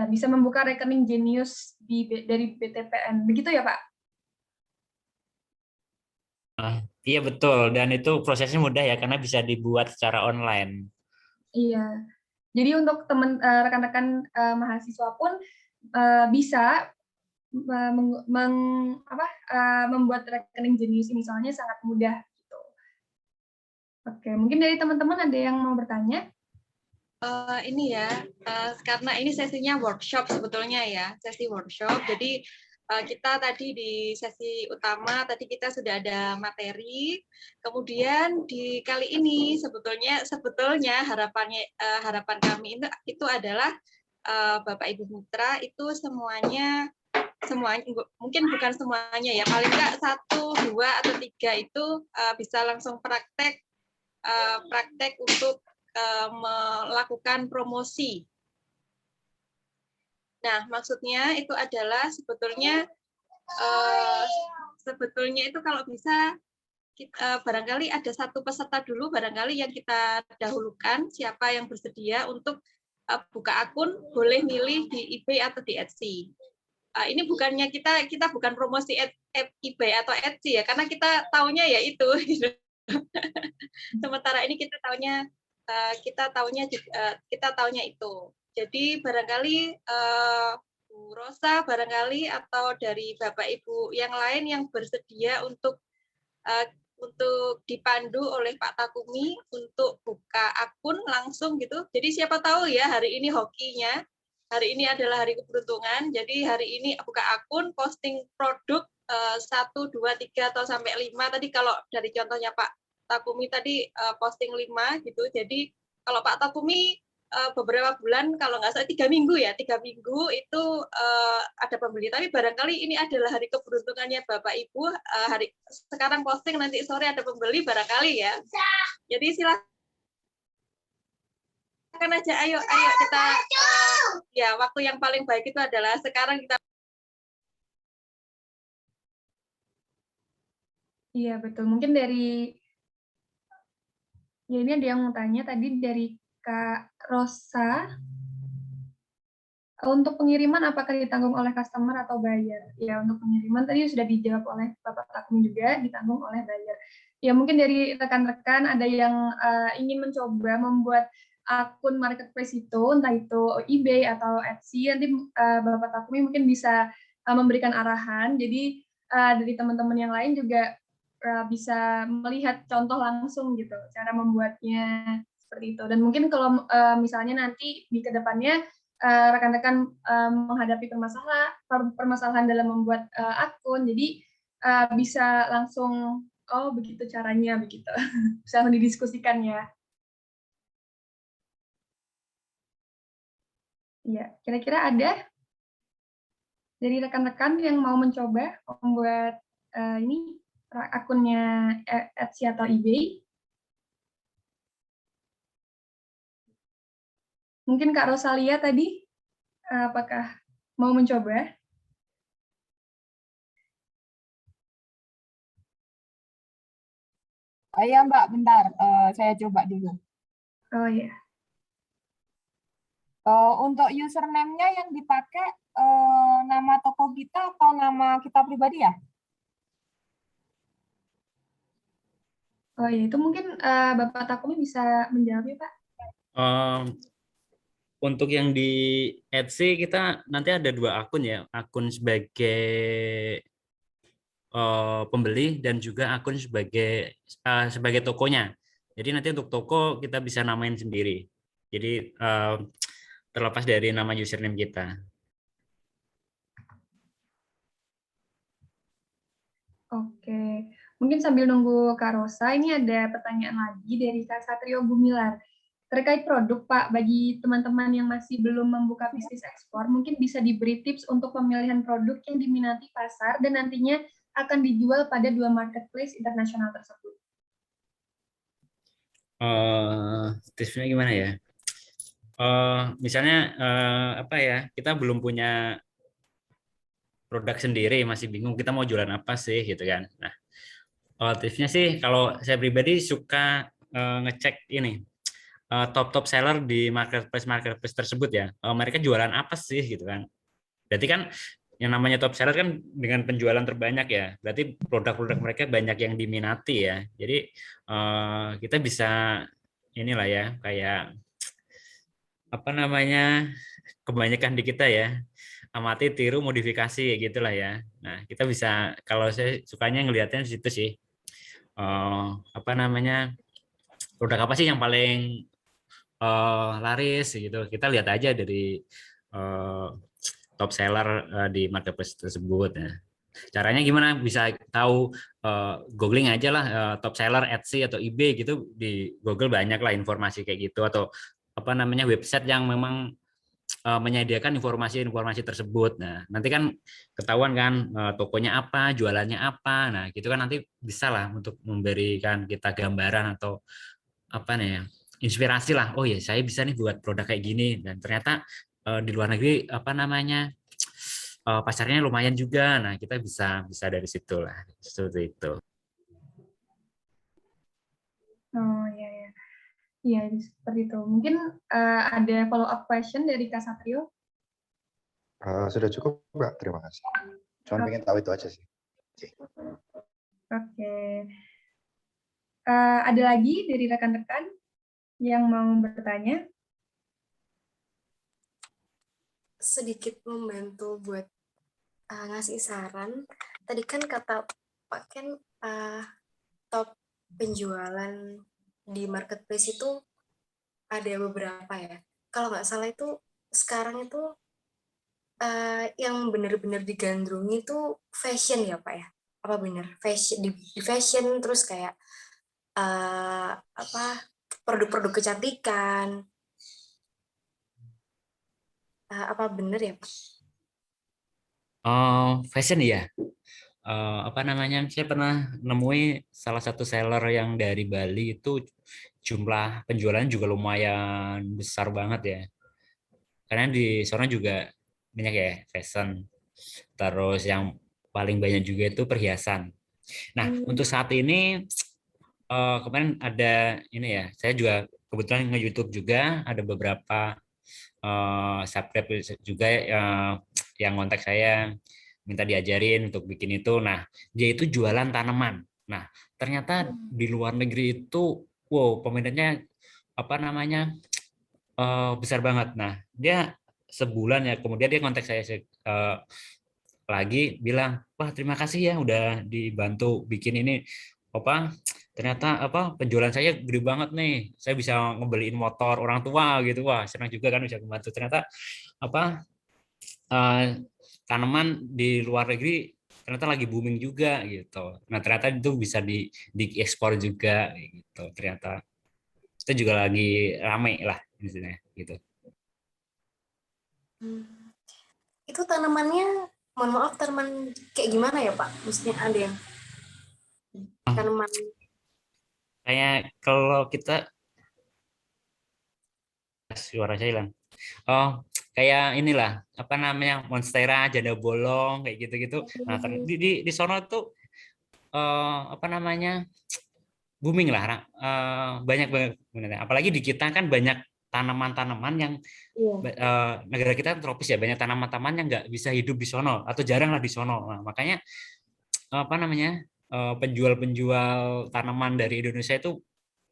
bisa membuka rekening Genius dari BTPN. Begitu ya, Pak? Iya betul, dan itu prosesnya mudah ya karena bisa dibuat secara online. Iya. Jadi untuk rekan-rekan mahasiswa pun bisa membuat rekening Genius ini, soalnya sangat mudah gitu. Oke, mungkin dari teman-teman ada yang mau bertanya? Ini ya, karena ini sesinya workshop sebetulnya ya, sesi workshop. Jadi kita tadi di sesi utama tadi kita sudah ada materi, kemudian di kali ini sebetulnya harapan kami itu adalah Bapak Ibu Mitra itu semuanya mungkin bukan semuanya ya, paling enggak 1, 2 atau 3 itu bisa langsung praktek untuk melakukan promosi. Nah, maksudnya itu adalah sebetulnya itu kalau bisa barangkali ada satu peserta dulu barangkali yang kita dahulukan, siapa yang bersedia untuk buka akun, boleh milih di eBay atau di Etsy. Ini bukannya kita bukan promosi eBay atau Etsy ya, karena kita taunya ya itu. Sementara ini kita taunya itu. Jadi barangkali Bu Rosa barangkali atau dari Bapak Ibu yang lain yang bersedia untuk untuk dipandu oleh Pak Takumi untuk buka akun langsung gitu. Jadi siapa tahu ya hari ini hokinya, hari ini adalah hari keberuntungan. Jadi hari ini buka akun, posting produk 1, 2, 3 atau sampai 5. Tadi kalau dari contohnya Pak Takumi tadi posting 5 gitu. Jadi kalau Pak Takumi beberapa bulan, kalau nggak salah 3 minggu ya, 3 minggu itu ada pembeli. Tapi barangkali ini adalah hari keberuntungannya Bapak Ibu, hari sekarang posting, nanti sore ada pembeli barangkali ya. Jadi silakan aja, ayo kita, ya waktu yang paling baik itu adalah sekarang kita. Iya, betul. Mungkin dari, ya ini ada yang mau tanya tadi dari Kak Rosa. Untuk pengiriman apakah ditanggung oleh customer atau buyer? Ya, untuk pengiriman tadi sudah dijawab oleh Bapak Takmi juga, ditanggung oleh buyer. Ya, mungkin dari rekan-rekan ada yang ingin mencoba membuat akun marketplace itu, entah itu eBay atau Etsy, nanti Bapak Takmi mungkin bisa memberikan arahan. Jadi dari teman-teman yang lain juga bisa melihat contoh langsung gitu, cara membuatnya seperti itu. Dan mungkin kalau misalnya nanti di kedepannya rekan-rekan menghadapi permasalahan dalam membuat akun, jadi bisa langsung, oh begitu caranya, begitu. Bisa langsung didiskusikan ya. Ya, kira-kira ada dari rekan-rekan yang mau mencoba membuat ini akunnya Etsy atau eBay? Mungkin Kak Rosalia tadi, apakah mau mencoba? Ya Mbak, bentar, saya coba dulu. Oh ya. Untuk username-nya yang dipakai nama toko kita atau nama kita pribadi ya? Oh ya, itu mungkin Bapak Takumi bisa menjawab ya Pak? Untuk yang di Etsy kita nanti ada 2 akun ya, akun sebagai pembeli dan juga akun sebagai tokonya. Jadi nanti untuk toko kita bisa namain sendiri. Jadi terlepas dari nama username kita. Oke, mungkin sambil nunggu Kak Rosa, ini ada pertanyaan lagi dari Kak Satrio Gumilar. Terkait produk, Pak, bagi teman-teman yang masih belum membuka bisnis ekspor, mungkin bisa diberi tips untuk pemilihan produk yang diminati pasar dan nantinya akan dijual pada 2 marketplace internasional tersebut. Tipsnya gimana ya? Misalnya apa ya, kita belum punya produk sendiri, masih bingung kita mau jualan apa sih gitu kan. Nah, tipsnya sih kalau saya pribadi suka ngecek ini top seller di marketplace tersebut ya. Mereka jualan apa sih gitu kan. Berarti kan yang namanya top seller kan dengan penjualan terbanyak ya. Berarti produk-produk mereka banyak yang diminati ya. Jadi kita bisa inilah ya, kayak apa namanya, kebanyakan di kita ya, amati, tiru, modifikasi ya gitulah ya. Nah, kita bisa, kalau saya sukanya ngelihatnya di situ sih. Apa namanya, produk apa sih yang paling laris gitu. Kita lihat aja dari top seller di marketplace tersebut ya. Caranya gimana? Bisa tahu, googling aja lah top seller Etsy atau eBay gitu, di Google banyak lah informasi kayak gitu, atau apa namanya, website yang memang menyediakan informasi-informasi tersebut. Nah, nanti kan ketahuan kan tokonya apa, jualannya apa. Nah, gitu kan nanti bisa lah untuk memberikan kita gambaran atau apa nih ya, inspirasi lah. Oh ya, saya bisa nih buat produk kayak gini, dan ternyata di luar negeri apa namanya, pasarnya lumayan juga. Nah, kita bisa bisa dari situ lah, seperti itu. Oh ya, ya. Iya, seperti itu. Mungkin ada follow up question dari Kak Satrio? Sudah cukup, Mbak. Terima kasih. Cuma pengen tahu itu aja sih. Oke. Ada lagi dari rekan-rekan yang mau bertanya? Sedikit membantu buat ngasih saran. Tadi kan kata Pak Ken top penjualan di marketplace itu ada beberapa ya. Kalau nggak salah itu sekarang itu yang benar-benar digandrungi itu fashion ya Pak ya? Apa benar? Fashion di fashion terus kayak apa produk-produk kecantikan. Apa benar ya Pak? Fashion ya. Apa namanya? Saya pernah nemui salah satu seller yang dari Bali itu jumlah penjualan juga lumayan besar banget ya. Karena di sana juga banyak ya fashion. Terus yang paling banyak juga itu perhiasan. Nah, untuk saat ini kemarin ada ini ya, saya juga kebetulan nge-YouTube juga ada beberapa subscribe juga yang kontak saya minta diajarin untuk bikin itu. Nah, dia itu jualan tanaman. Nah, ternyata di luar negeri itu, wow, peminatnya apa namanya besar banget. Nah, dia sebulan ya, kemudian dia kontak saya lagi bilang, wah terima kasih ya udah dibantu bikin ini apa ternyata apa penjualan saya gede banget nih, saya bisa ngebeliin motor orang tua gitu, wah senang juga kan bisa membantu. Ternyata apa tanaman di luar negeri ternyata lagi booming juga gitu. Nah ternyata itu bisa diekspor juga gitu. Ternyata itu juga lagi rame lah di sini gitu. Itu tanamannya, mohon maaf, tanaman kayak gimana ya Pak? Maksudnya ada yang tanaman Kayak kalau kita suara saya hilang. Oh, kayak inilah apa namanya monstera, janda bolong kayak gitu-gitu. Nah, di sono tuh apa namanya booming lah, banyak banget sebenarnya. Apalagi di kita kan banyak tanaman-tanaman yang negara kita kan tropis ya, banyak tanaman-tanaman yang nggak bisa hidup di sono atau jarang lah di sono. Nah, makanya apa namanya penjual-penjual tanaman dari Indonesia itu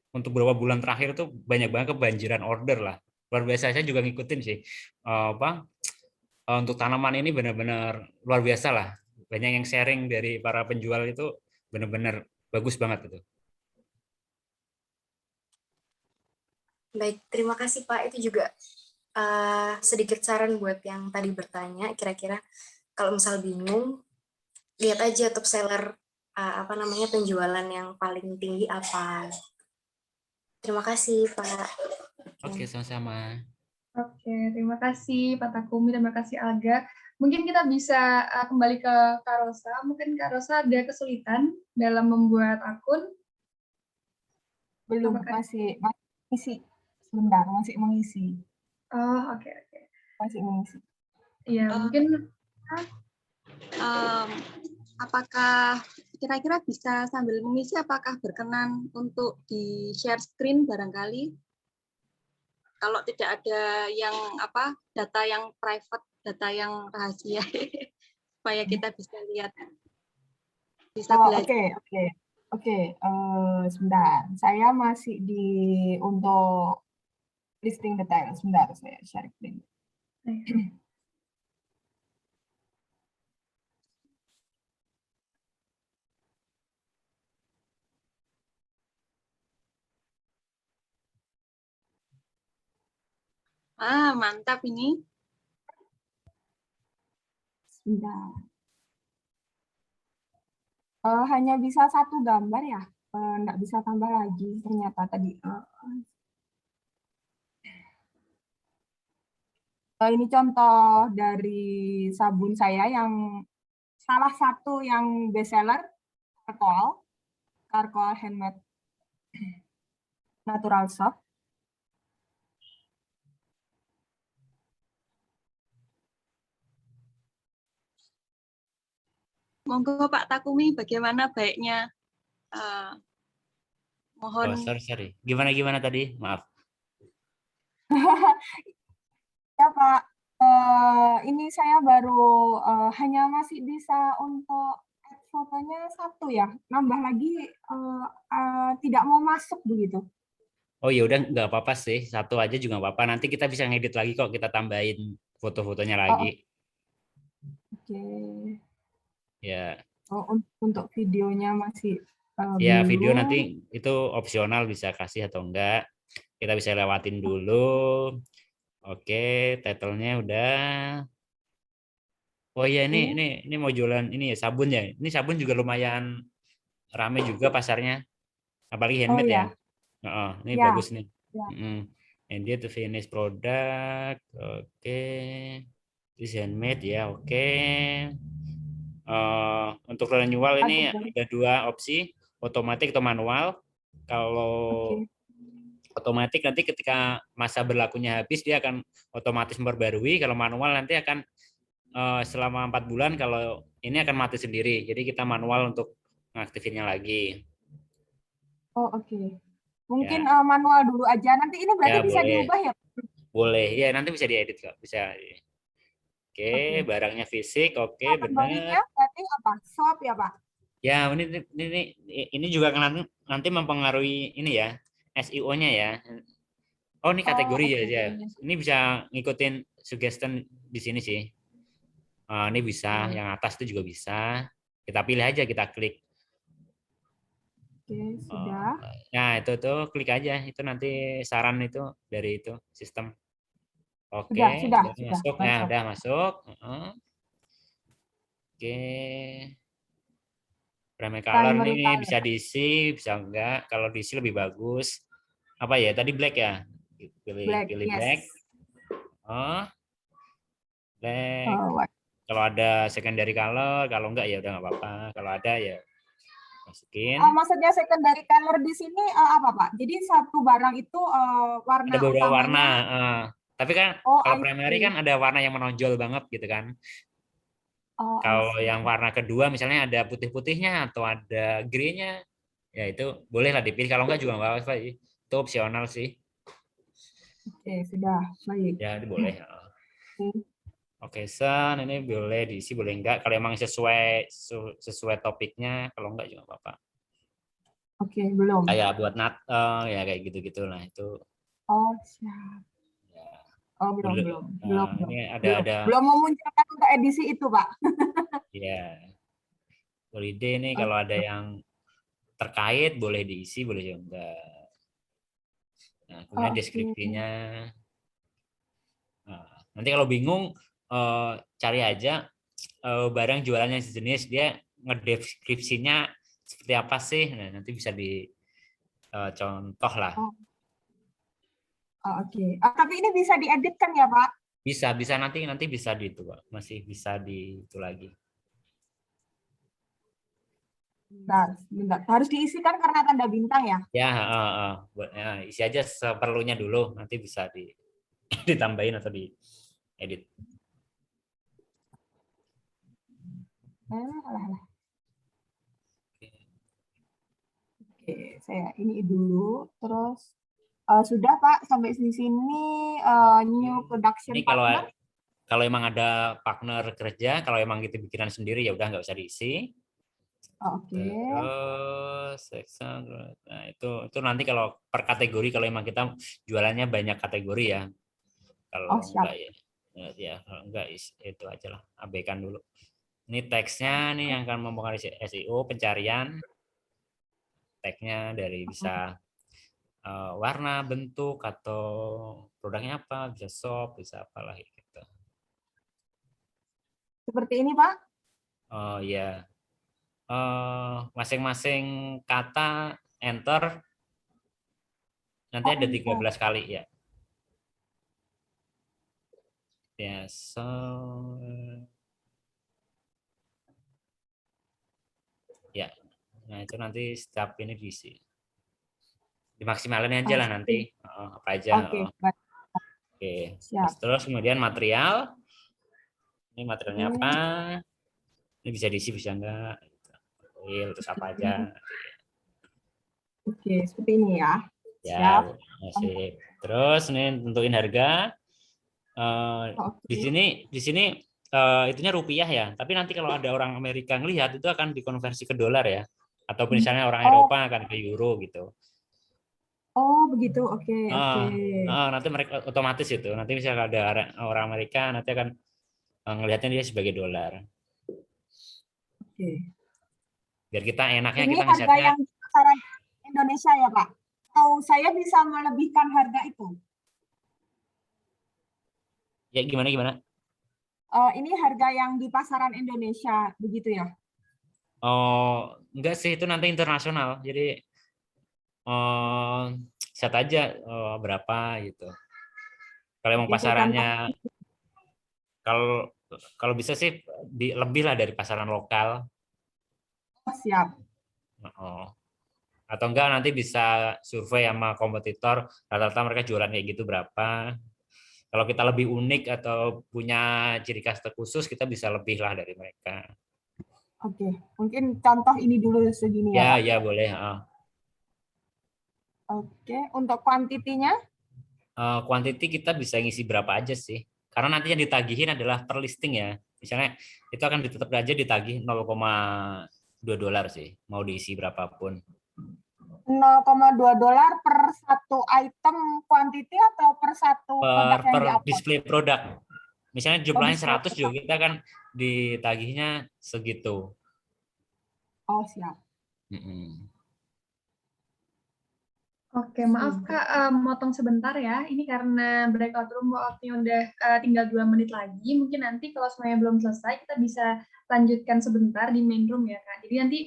untuk beberapa bulan terakhir tuh banyak banget kebanjiran order lah. Luar biasa, saya juga ngikutin sih apa untuk tanaman ini benar-benar luar biasa lah. Banyak yang sharing dari para penjual itu benar-benar bagus banget itu. Baik, terima kasih Pak. Itu juga sedikit saran buat yang tadi bertanya, kira-kira kalau misal bingung, lihat aja top seller apa namanya penjualan yang paling tinggi apa. Terima kasih Pak. Oke, sama-sama. Oke, terima kasih Pak Takumi, terima kasih Alga. Mungkin kita bisa kembali ke Kak Rosa. Mungkin Kak Rosa ada kesulitan dalam membuat akun? Belum, masih mengisi. Sebentar, masih mengisi. Oh, oke. Masih mengisi. Iya, mungkin apakah kira-kira bisa sambil mengisi, apakah berkenan untuk di share screen barangkali? Kalau tidak ada yang data yang private, data yang rahasia, supaya kita bisa lihat, bisa belajar. Oke. Sebentar, saya masih untuk listing detail. Sebentar, saya share screen. Mantap ini. Sebentar. Hanya bisa satu gambar ya? Nggak bisa tambah lagi ternyata tadi. Ini contoh dari sabun saya yang salah satu yang best seller, Charcoal Handmade Natural Soap. Monggo Pak Takumi, bagaimana baiknya? Mohon. Sorry. Gimana tadi? Maaf. Ya Pak, ini saya baru hanya masih bisa untuk add fotonya satu ya. Nambah lagi tidak mau masuk begitu. Oh ya udah nggak apa-apa sih, satu aja juga nggak apa-apa. Nanti kita bisa ngedit lagi kok, kita tambahin foto-fotonya lagi. Oke. Ya. Untuk videonya masih Ya, video Belum. nanti itu opsional bisa kasih atau enggak. Kita bisa lewatin dulu. Oke, title-nya udah. Oh iya, ini mau jualan ini ya, sabun ya. Ini sabun juga lumayan rame juga pasarnya. Apalagi Oh handmade ya. ya, Oh, ini ya, bagus nih. ya. And dia to finish product. Oke. This handmade ya, oke. Untuk renewal ini Kategori. ada dua opsi, otomatis atau manual. Kalau Oke. otomatis nanti ketika masa berlakunya habis dia akan otomatis memperbarui. Kalau manual nanti akan selama 4 bulan, kalau ini akan mati sendiri. Jadi kita manual untuk mengaktifinnya lagi. Oh, oke. Mungkin Ya, manual dulu aja. Nanti ini berarti ya bisa boleh. diubah ya? Boleh. Ya, nanti bisa diedit kok. Bisa. Oke, Oke. barangnya fisik. Oke, Kategorinya benar. berarti apa? Shop ya, Pak? Ya, ini juga nanti mempengaruhi ini ya, SEO-nya ya. Oh, ini Oh, kategori ya, oke. ya. Ini bisa ngikutin suggestion di sini sih. Ini bisa, Oke, yang atas itu juga bisa. Kita pilih aja, kita klik. oke, Oh, sudah. nah itu tuh klik aja, itu nanti saran itu dari itu sistem. Oke, udah Sudah masuk. Nah, masuk. udah masuk. Oke, primary color Primary ini color. bisa diisi, bisa enggak. Kalau diisi lebih bagus. Apa ya? Tadi black ya? Pilih Black, pilih yes. black. Oh, black. Oh, Kalau ada secondary color, kalau enggak ya udah nggak apa-apa. Kalau ada ya masukin. maksudnya secondary color di sini apa, Pak? Jadi satu barang itu warna Ada beberapa warna. utamanya. Tapi kan Oh, kalau I primary kan see. ada warna yang menonjol banget gitu kan. Oh, I Kalau see. yang warna kedua misalnya ada putih-putihnya atau ada grey-nya, ya itu bolehlah dipilih. Kalau enggak juga nggak apa-apa. Itu opsional sih. Oke, sudah. Baik. Ya, itu boleh. Oke. Oke, Sen, ini boleh diisi, boleh enggak. Kalau emang sesuai topiknya, kalau enggak juga apa-apa. Oke, belum. Kayak buat ya kayak gitu-gitu lah itu. Oh, siap. Ya. Oh, belum. Ini ada Belum memunculkan untuk edisi itu, Pak. ya holiday nih, Oke. kalau ada yang terkait boleh diisi, boleh juga enggak. Nah, kemudian Oke. deskripsinya. Nah, nanti kalau bingung cari aja barang jualannya sejenis, dia ngedeskripsinya seperti apa sih. Nah, nanti bisa dicontoh lah. Oke. Tapi ini bisa dieditkan ya, Pak? Bisa nanti bisa di itu, Pak. Masih bisa di itu lagi. Bentar. Harus diisikan karena tanda bintang ya? Ya, isi aja seperlunya dulu, nanti bisa ditambahin atau diedit. Alah. Oke, saya ini dulu. Terus sudah Pak sampai di sini new production Ini partner. kalau emang ada partner kerja, kalau emang gitu bikinan sendiri ya udah nggak usah diisi. Oke. Terus nah itu nanti kalau per kategori, kalau emang kita jualannya banyak kategori ya. Kalau Siap. enggak ya kalau enggak itu aja lah, abaikan dulu. Ini teksnya nih yang akan mempengaruhi SEO, pencarian. Tagnya dari bisa warna, bentuk, atau produknya apa, bisa shop, bisa apalah gitu. Seperti ini Pak? Oh ya, masing-masing kata enter nanti ada 13 kali ya. Ya, so ya. Nah, itu nanti setiap ini diisi. Dimaksimalin aja lah nanti. Apa aja. Oke. Oke. Siap. Terus kemudian material. Ini materialnya apa? Ini bisa diisi, bisa enggak? Terus apa aja? Oke, seperti ini ya. Ya, Siap. masih. Terus ini tentuin harga. Di sini itunya rupiah ya. Tapi nanti kalau ada orang Amerika ngelihat itu akan dikonversi ke dolar ya. Atau misalnya orang Eropa akan ke euro gitu. Oh, begitu. Oke. Nanti mereka otomatis itu. Nanti misalnya ada orang Amerika nanti akan ngelihatnya dia sebagai dolar. Oke. Biar kita enaknya Ini kita harga ngesetnya yang di pasaran Indonesia ya, Pak? Atau saya bisa melebihkan harga itu? ya gimana gimana. Ini harga yang di pasaran Indonesia, begitu ya? Oh, enggak sih, itu nanti internasional. Jadi set aja berapa gitu. Kalau emang Oke, saya pasarannya contoh. kalau kalau bisa sih lebih lah dari pasaran lokal. Oh, siap. Oh. Atau enggak nanti bisa survei sama kompetitor rata-rata mereka jualan kayak gitu berapa. Kalau kita lebih unik atau punya ciri khas terkhusus kita bisa lebih lah dari mereka. Oke, mungkin contoh ini dulu segini ya, Ya Pak. ya boleh. Oke, untuk kuantitinya? Quantity kita bisa ngisi berapa aja sih, karena nanti yang ditagihin adalah per listing ya. Misalnya itu akan tetap aja ditagih 0,2 dolar sih, mau diisi berapapun. 0,2 dolar per satu item quantity atau per satu produk yang Per di-upload? display produk. Misalnya jumlahnya display 100 juga produk. kita kan ditagihnya segitu. Oh, siap. Mm-mm. Oke, maaf Kak, motong sebentar ya. Ini karena breakout room waktunya udah tinggal 2 menit lagi. Mungkin nanti kalau semuanya belum selesai, kita bisa lanjutkan sebentar di main room ya Kak. Jadi nanti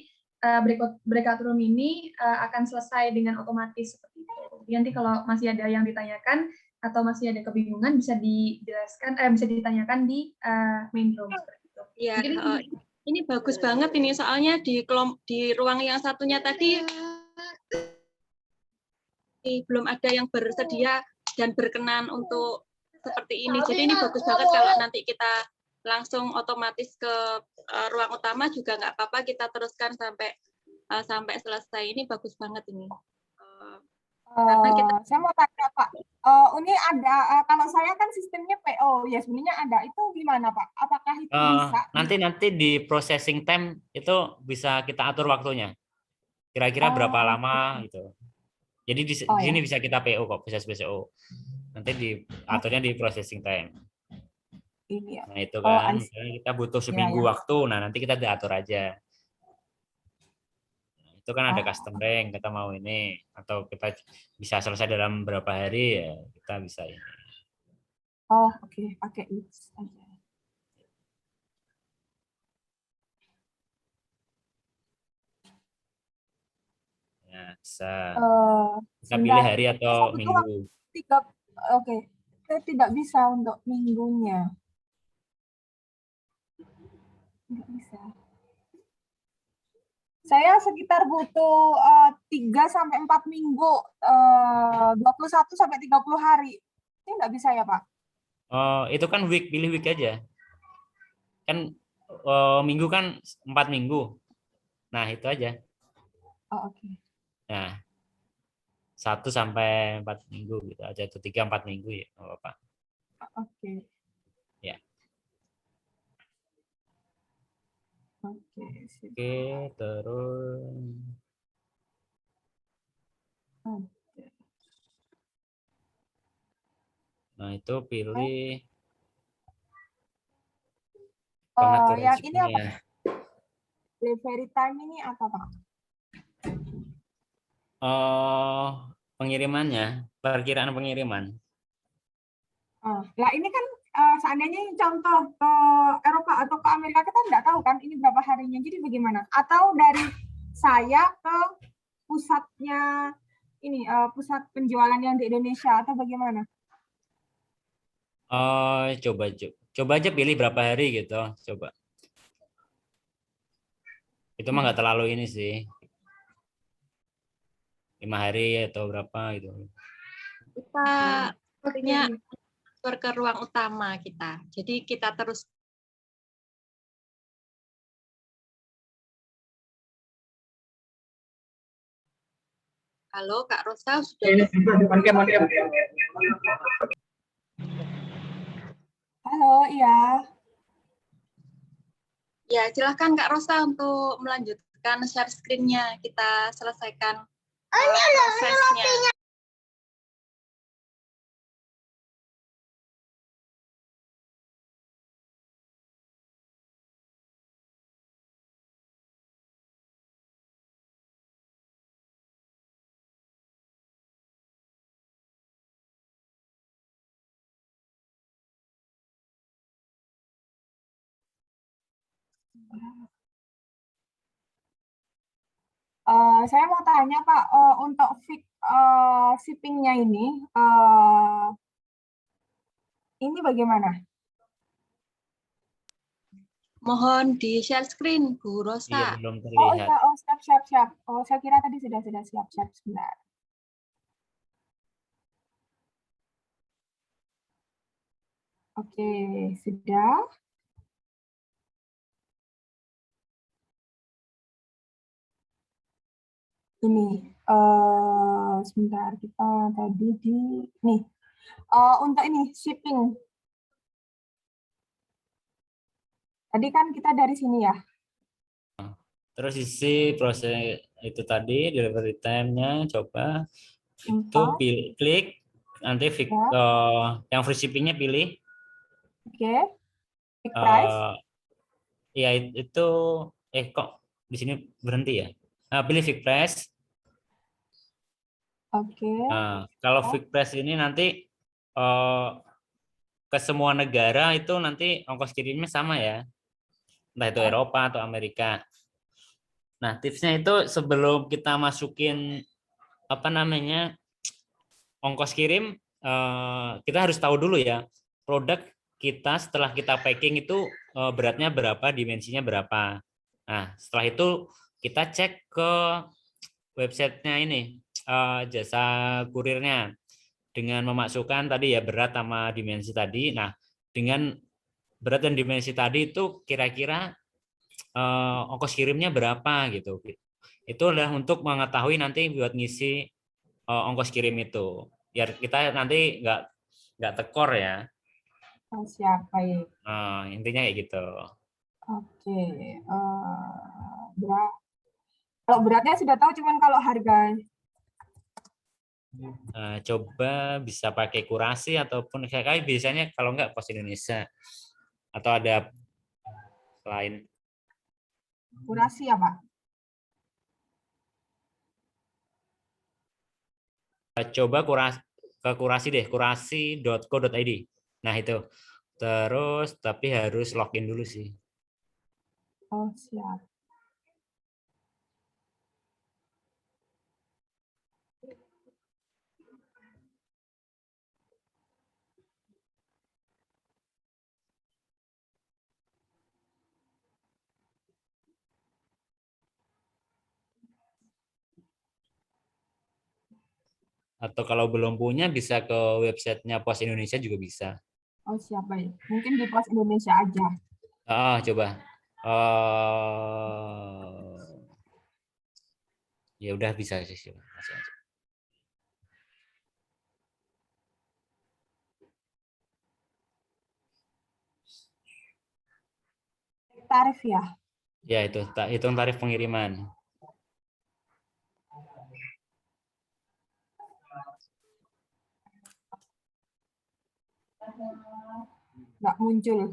breakout room ini akan selesai dengan otomatis seperti itu. Jadi nanti kalau masih ada yang ditanyakan atau masih ada kebingungan bisa dijelaskan, bisa ditanyakan di main room seperti itu. Ya, Mungkin ini bagus banget ini soalnya di ruang yang satunya tadi belum ada yang bersedia dan berkenan untuk seperti ini. Jadi ini bagus banget kalau nanti kita langsung otomatis ke ruang utama juga nggak apa-apa, kita teruskan sampai selesai. Ini bagus banget ini. Karena kita Saya mau tanya Pak, ini ada kalau saya kan sistemnya PO ya sebenarnya ada itu gimana Pak? Apakah itu bisa? Nanti di processing time itu bisa kita atur waktunya. Kira-kira berapa Oh, lama gitu. Jadi di oh sini ya. bisa kita PO kok, bisa PO. Nanti diaturnya di processing time. Ini ya. Nah itu Oh, kan, I see. misalnya kita butuh Ya, seminggu ya. waktu, nah nanti kita diatur aja. Nah, itu kan ada Oh, custom rank, kita mau ini, atau kita bisa selesai dalam berapa hari ya kita bisa ini. oh oke, pakai list aja. Ya, bisa. Kita pilih Sebentar. hari atau Saya butuh minggu. waktu 3, oke. Saya tidak bisa untuk minggunya. Tidak bisa. Saya sekitar butuh 3 sampai 4 minggu, 21 sampai 30 hari. Ini nggak bisa ya, Pak? Oh, itu kan week, pilih week aja. Kan minggu kan 4 minggu. Nah, itu aja. Oh, oke. Nah, 1 sampai 4 minggu gitu aja, atau 3-4 minggu ya, nggak apa-apa. Oke. Ya. Oke. Sip. Oke, terus Oke. nah itu pilih Yang pengaturan ini apa? suhunya. Delivery time ini apa, Pak? Oh, pengirimannya, perkiraan pengiriman. Lah ini kan seandainya contoh ke Eropa atau ke Amerika kita nggak tahu kan ini berapa harinya. Jadi bagaimana? Atau dari saya ke pusatnya ini pusat penjualan yang di Indonesia atau bagaimana? Oh, coba aja pilih berapa hari gitu, coba. Itu mah nggak terlalu ini sih, 5 hari atau berapa gitu. kita oke. punya ke ruang utama kita. Jadi kita terus halo Kak Rosa sudah Halo, iya. ya silahkan Kak Rosa untuk melanjutkan share screen-nya. Kita selesaikan prosesnya. Saya mau tanya Pak, untuk shipping-nya ini bagaimana? Mohon di share screen, Bu Iya, Rosa. belum Oh terlihat. iya, oh siap. Oh saya kira tadi sudah siap sebentar. Oke, sudah. Ini sebentar kita tadi di nih untuk ini shipping. Tadi kan kita dari sini ya. Terus isi proses itu tadi delivery time-nya, coba itu Empat. klik nanti Ya. yang free shipping-nya pilih. Oke. Fixed price. Ya itu kok di sini berhenti ya? Nah, pilih fixed price. Oke. Nah, kalau fixed price ini nanti ke semua negara itu nanti ongkos kirimnya sama ya, entah itu Eropa atau Amerika. Nah, tipsnya itu sebelum kita masukin apa namanya ongkos kirim, kita harus tahu dulu ya produk kita setelah kita packing itu beratnya berapa, dimensinya berapa. Nah, setelah itu kita cek ke websitenya ini, jasa kurirnya, dengan memasukkan tadi ya berat sama dimensi tadi. Nah, dengan berat dan dimensi tadi itu kira-kira ongkos kirimnya berapa gitu. Itu adalah untuk mengetahui nanti buat ngisi ongkos kirim itu. Biar kita nanti nggak tekor ya. Oh, siap, baik. Intinya kayak gitu. Oke. Kalau beratnya sudah tahu, cuman kalau harga. Coba bisa pakai kurasi ataupun kayak biasanya kalau nggak Pos Indonesia atau ada lain. Kurasi ya Pak? Coba ke kurasi deh, kurasi.co.id. Nah itu. Terus tapi harus login dulu sih. Oh siap. Atau kalau belum punya bisa ke websitenya Pos Indonesia juga bisa. Oh siap, baik. Mungkin di Pos Indonesia aja. Coba. Ya udah bisa sih. Masuk aja. Tarif ya? Ya itu hitung tarif pengiriman. Nggak muncul.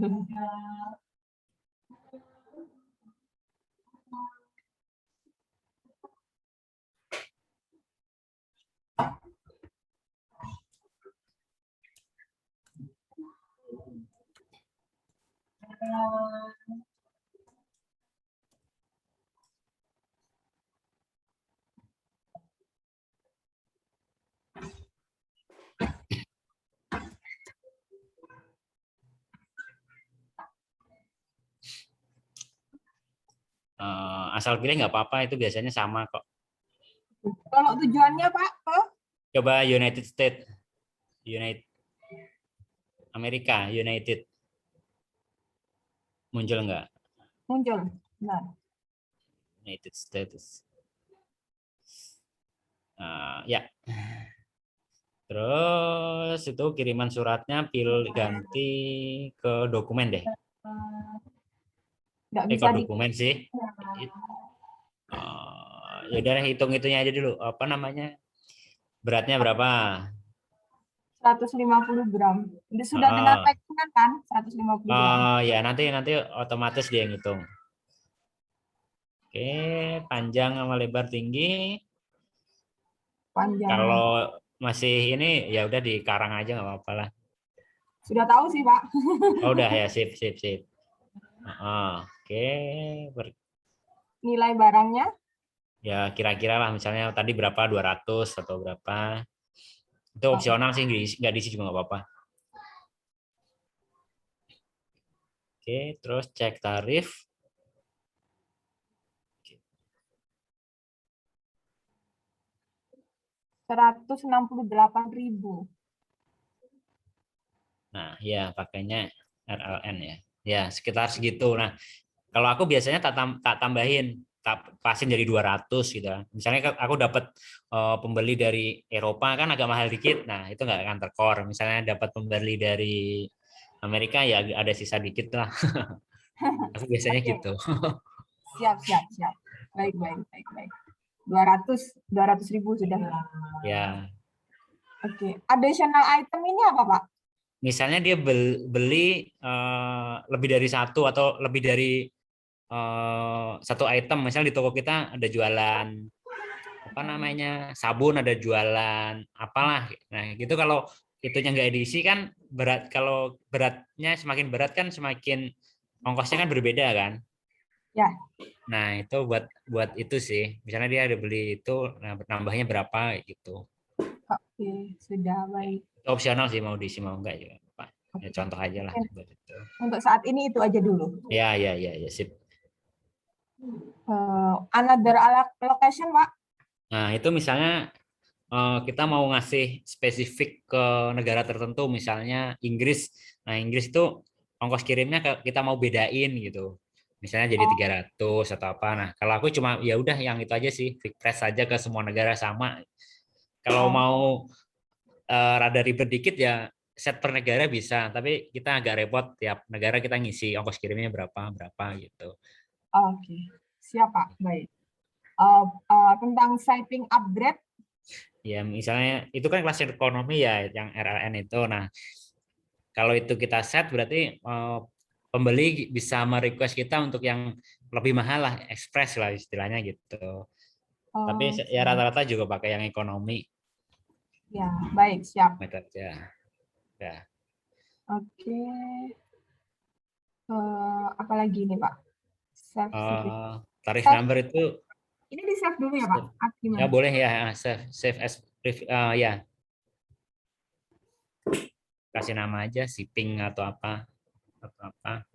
Asal pilih nggak apa-apa, itu biasanya sama kok. Kalau tujuannya Pak ke? Coba United States, Amerika, United, muncul nggak? Muncul, benar. United States. Ya. Terus itu kiriman suratnya ganti ke dokumen deh. Nggak bisa Ke dokumen sih. Ya udah hitung itunya aja dulu. Apa namanya? Beratnya berapa? 150 gram. Sudah dengan packingan kan? 150 gram. Ya nanti otomatis dia yang hitung. Oke, panjang sama lebar tinggi. Panjang. Kalau masih ini ya udah dikarang aja nggak apa-apa lah. Sudah tahu sih Pak. Oh udah ya, sip. Oke, Nilai barangnya ya kira-kira lah misalnya tadi berapa 200 atau berapa. Itu opsional sih, nggak diisi juga nggak apa-apa. Oke, terus cek tarif. 168.000. Nah, ya pakainya RLN ya. Ya, sekitar segitu. Nah, kalau aku biasanya tak tambahin, tak pasin jadi 200 gitu. Misalnya aku dapat pembeli dari Eropa kan agak mahal dikit. Nah, itu nggak akan terkor. Misalnya dapat pembeli dari Amerika ya ada sisa dikit lah. Aku biasanya Oke. gitu. Siap. Baik. 200.000 sudah. Ya, Oke. Additional item ini apa, Pak? misalnya dia beli lebih dari satu atau lebih dari satu item. Misalnya di toko kita ada jualan apa namanya sabun, ada jualan apalah. Nah gitu kalau itunya nggak diisi kan berat. Kalau beratnya semakin berat kan semakin ongkosnya kan berbeda kan. Ya. Nah itu buat itu sih. Misalnya dia ada beli itu, nah nambahnya berapa gitu. Oke, sudah baik. Itu opsional sih mau diisi mau enggak juga Pak. Ya, Oke. contoh aja lah buat itu. Untuk saat ini itu aja dulu. Ya sip. Another location, Pak. Nah itu misalnya kita mau ngasih spesifik ke negara tertentu, misalnya Inggris. Nah, Inggris itu ongkos kirimnya kita mau bedain gitu. Misalnya jadi 300 atau apa. Nah, kalau aku cuma ya udah yang itu aja sih, fixed price aja ke semua negara sama. Kalau mau rada ribet dikit ya set per negara bisa, tapi kita agak repot tiap negara kita ngisi ongkos kirimnya berapa gitu. Oke, siap Pak. Baik. Tentang shipping upgrade. Ya, misalnya itu kan kelas ekonomi ya, yang RLN itu. Nah, kalau itu kita set berarti pembeli bisa merequest kita untuk yang lebih mahal lah, ekspres lah istilahnya gitu. Tapi ya rata-rata juga pakai yang ekonomi. Ya, baik, siap. Metodenya. Ya. Oke. Apalagi ini Pak? Tarif number itu ini di save dulu ya Pak? Ya boleh ya, save as ya. Kasih nama aja shipping atau apa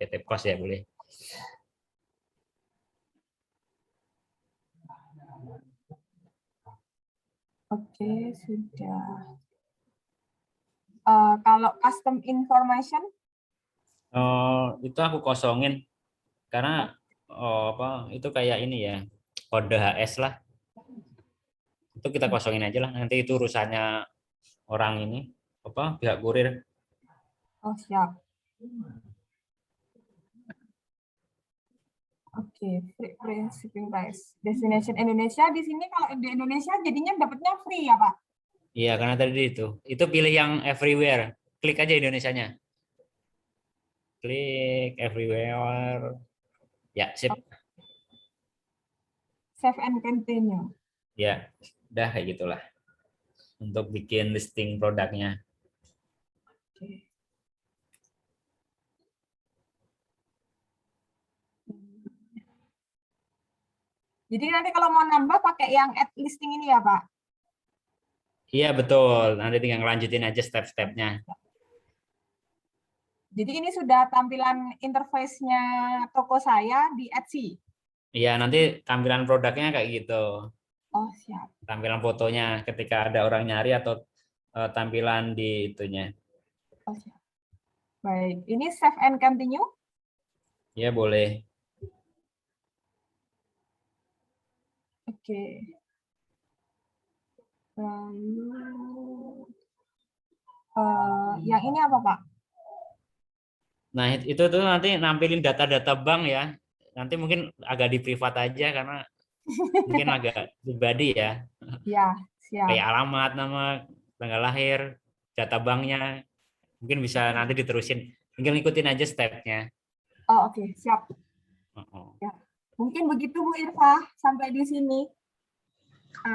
PT Pos ya boleh. Oke, sudah. Kalau custom information? Itu aku kosongin karena itu kayak ini ya, kode HS lah. Itu kita kosongin aja lah. Nanti itu urusannya orang ini pihak kurir. Oh, siap. Oke, free shipping price. Destination Indonesia di sini kalau di Indonesia jadinya dapatnya free ya Pak? Iya, karena tadi itu pilih yang everywhere. Klik aja Indonesianya. Klik everywhere. Ya, sip. Save and continue. Ya, udah kayak gitulah. Untuk bikin listing produknya. Oke. Jadi nanti kalau mau nambah pakai yang add listing ini ya Pak? Iya betul, nanti tinggal lanjutin aja step-stepnya. Jadi ini sudah tampilan interface-nya toko saya di Etsy? Iya, nanti tampilan produknya kayak gitu. Oh, siap. Tampilan fotonya ketika ada orang nyari atau tampilan di itunya. Oh, siap. Baik, ini save and continue? Iya, boleh. Oke. Lalu, yang ini apa Pak? Nah, itu tuh nanti nampilin data-data bank ya. Nanti mungkin agak di privat aja karena mungkin agak pribadi ya. Ya, siap. Kayak alamat, nama, tanggal lahir, data banknya. Mungkin bisa nanti diterusin. Tinggal ngikutin aja stepnya. Oh, oke, siap. Ya. Mungkin begitu Bu Irfa, sampai di sini.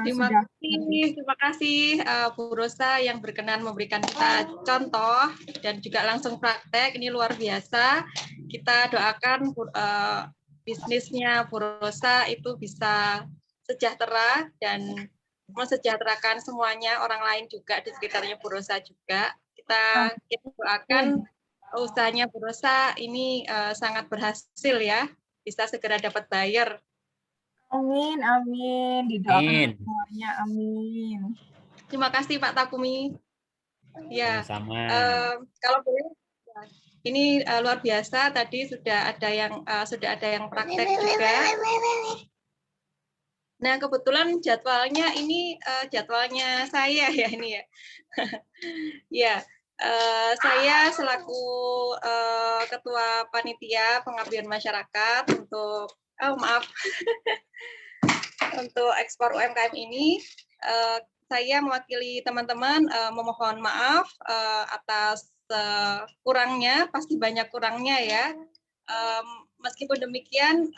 Terima kasih Bu Rosa yang berkenan memberikan kita contoh dan juga langsung praktek. Ini luar biasa. Kita doakan bisnisnya Bu Rosa itu bisa sejahtera dan mensejahterakan semuanya, orang lain juga di sekitarnya Bu Rosa juga. Kita doakan usahanya Bu Rosa ini sangat berhasil ya, bisa segera dapat buyer. Amin, amin. Didoakan semuanya, amin. Terima kasih Pak Takumi. Ya, Sama. kalau boleh, ini luar biasa. Tadi sudah ada yang praktek juga. Nah, kebetulan jadwalnya ini jadwalnya saya ya ini ya. Ya, saya selaku ketua panitia pengabdian masyarakat untuk untuk ekspor UMKM ini, saya mewakili teman-teman memohon maaf atas kurangnya, pasti banyak kurangnya ya. Meskipun demikian,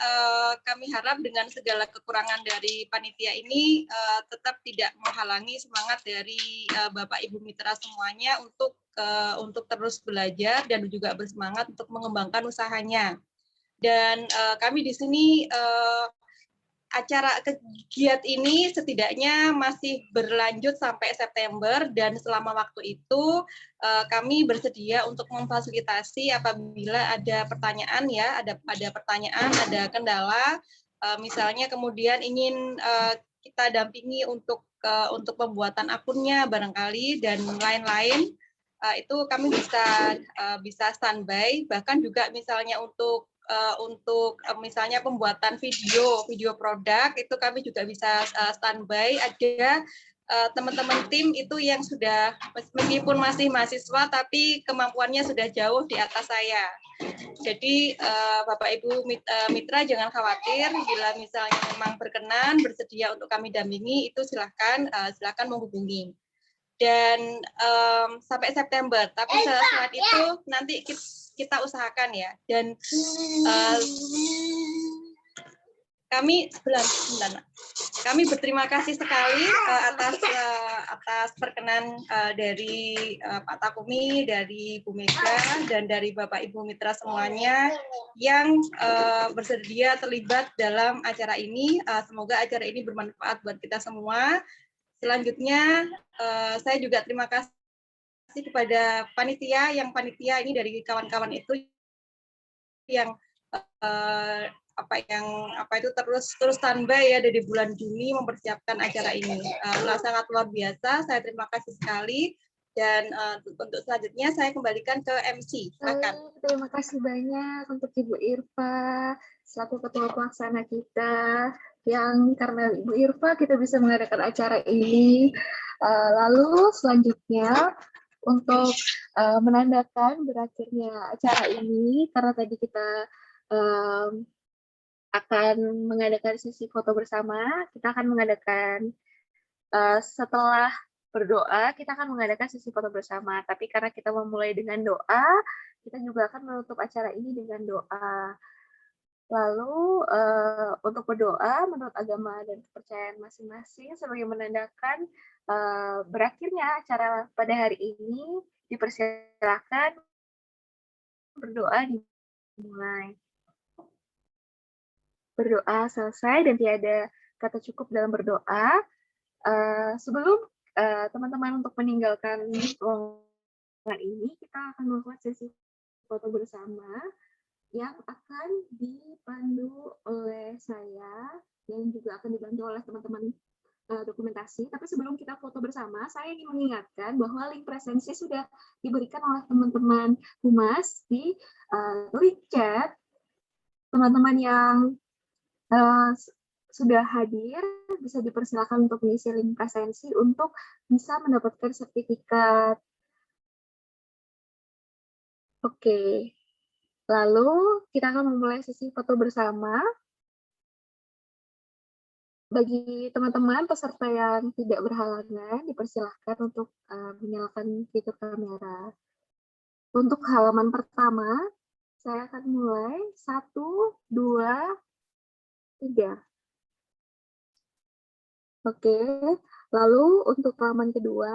kami harap dengan segala kekurangan dari panitia ini tetap tidak menghalangi semangat dari Bapak Ibu Mitra semuanya untuk terus belajar dan juga bersemangat untuk mengembangkan usahanya. Dan kami di sini acara kegiat ini setidaknya masih berlanjut sampai September, dan selama waktu itu kami bersedia untuk memfasilitasi apabila ada pertanyaan ya, ada pertanyaan, ada kendala, misalnya kemudian ingin kita dampingi untuk pembuatan akunnya barangkali dan lain-lain, itu kami bisa standby, bahkan juga misalnya untuk misalnya pembuatan video produk itu kami juga bisa standby. Ada teman-teman tim itu yang sudah meskipun masih mahasiswa tapi kemampuannya sudah jauh di atas saya. Jadi Bapak Ibu Mitra jangan khawatir, bila misalnya memang berkenan bersedia untuk kami dampingi, itu silakan menghubungi. Dan sampai September, tapi setelah itu nanti kita usahakan ya. Dan kami berterima kasih sekali atas perkenan dari Pak Takumi, dari Bu Mega, dan dari Bapak Ibu Mitra semuanya yang bersedia terlibat dalam acara ini. Semoga acara ini bermanfaat buat kita semua. Selanjutnya, saya juga terima kasih kepada panitia ini dari kawan-kawan itu yang terus standby ya dari bulan Juni mempersiapkan acara ini. Sangat luar biasa. Saya terima kasih sekali. Dan untuk selanjutnya saya kembalikan ke MC. Silakan. Terima kasih banyak untuk Ibu Irfa selaku ketua pelaksana kita, yang karena Ibu Irfa kita bisa mengadakan acara ini. Lalu selanjutnya untuk menandakan berakhirnya acara ini, karena tadi kita akan mengadakan sesi foto bersama, kita akan mengadakan setelah berdoa, kita akan mengadakan sesi foto bersama. Tapi karena kita memulai dengan doa, kita juga akan menutup acara ini dengan doa. Lalu untuk berdoa menurut agama dan kepercayaan masing-masing sebagai menandakan berakhirnya acara pada hari ini, dipersilakan berdoa dimulai. Berdoa selesai dan tiada kata cukup dalam berdoa. Sebelum teman-teman untuk meninggalkan ruangan ini, kita akan melakukan sesi foto bersama yang akan dipandu oleh saya dan juga akan dibantu oleh teman-teman dokumentasi. Tapi sebelum kita foto bersama, saya ingin mengingatkan bahwa link presensi sudah diberikan oleh teman-teman Humas di link chat. Teman-teman yang sudah hadir bisa dipersilakan untuk mengisi link presensi untuk bisa mendapatkan sertifikat. Oke. Lalu kita akan memulai sesi foto bersama. Bagi teman-teman peserta yang tidak berhalangan, dipersilahkan untuk menyalakan fitur kamera. Untuk halaman pertama, saya akan mulai 1, 2, 3. Oke, lalu untuk halaman kedua,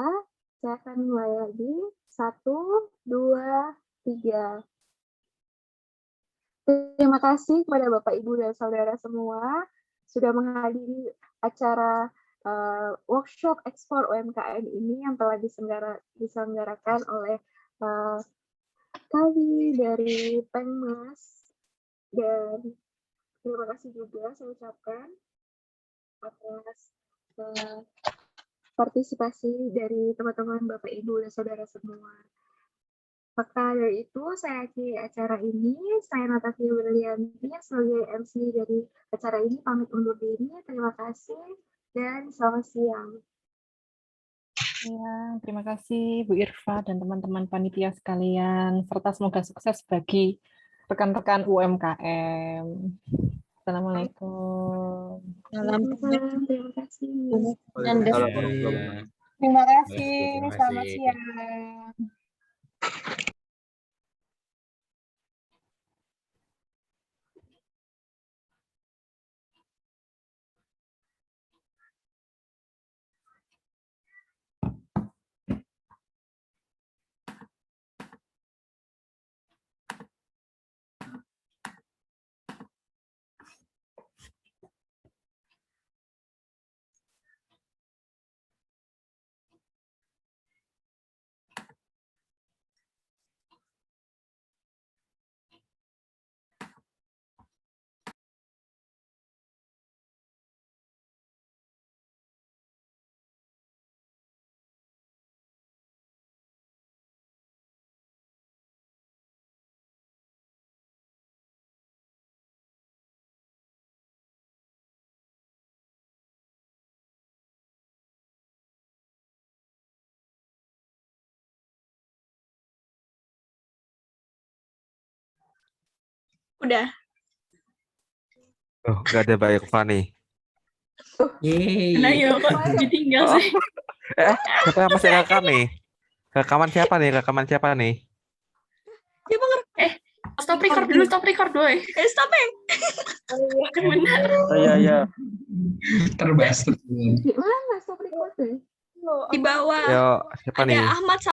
saya akan mulai lagi 1, 2, 3. Terima kasih kepada Bapak, Ibu, dan Saudara semua sudah menghadiri acara workshop ekspor UMKM ini yang telah diselenggarakan oleh kami dari Pengmas, dan terima kasih juga saya ucapkan atas partisipasi dari teman-teman Bapak, Ibu, dan Saudara semua. Maka dari itu saya akhiri acara ini. Saya Natasha Berlianti sebagai MC dari acara ini pamit undur diri. Terima kasih dan selamat siang. Ya, terima kasih Bu Irfa dan teman-teman panitia sekalian, serta semoga sukses bagi rekan-rekan UMKM. Assalamualaikum. Terima kasih. Terima kasih. Terima Selamat kasih. siang. Udah. Oh, nggak ada Mbak Irfa nih. Nah, yuk kok ditinggal sih. Siapa yang masih rekam nih? Rekaman siapa nih? Rekaman siapa nih? Stop record dulu. Stop ya. Benar. Iya. Di mana stop recording? Di bawah. Yo, siapa Ada nih? Ahmad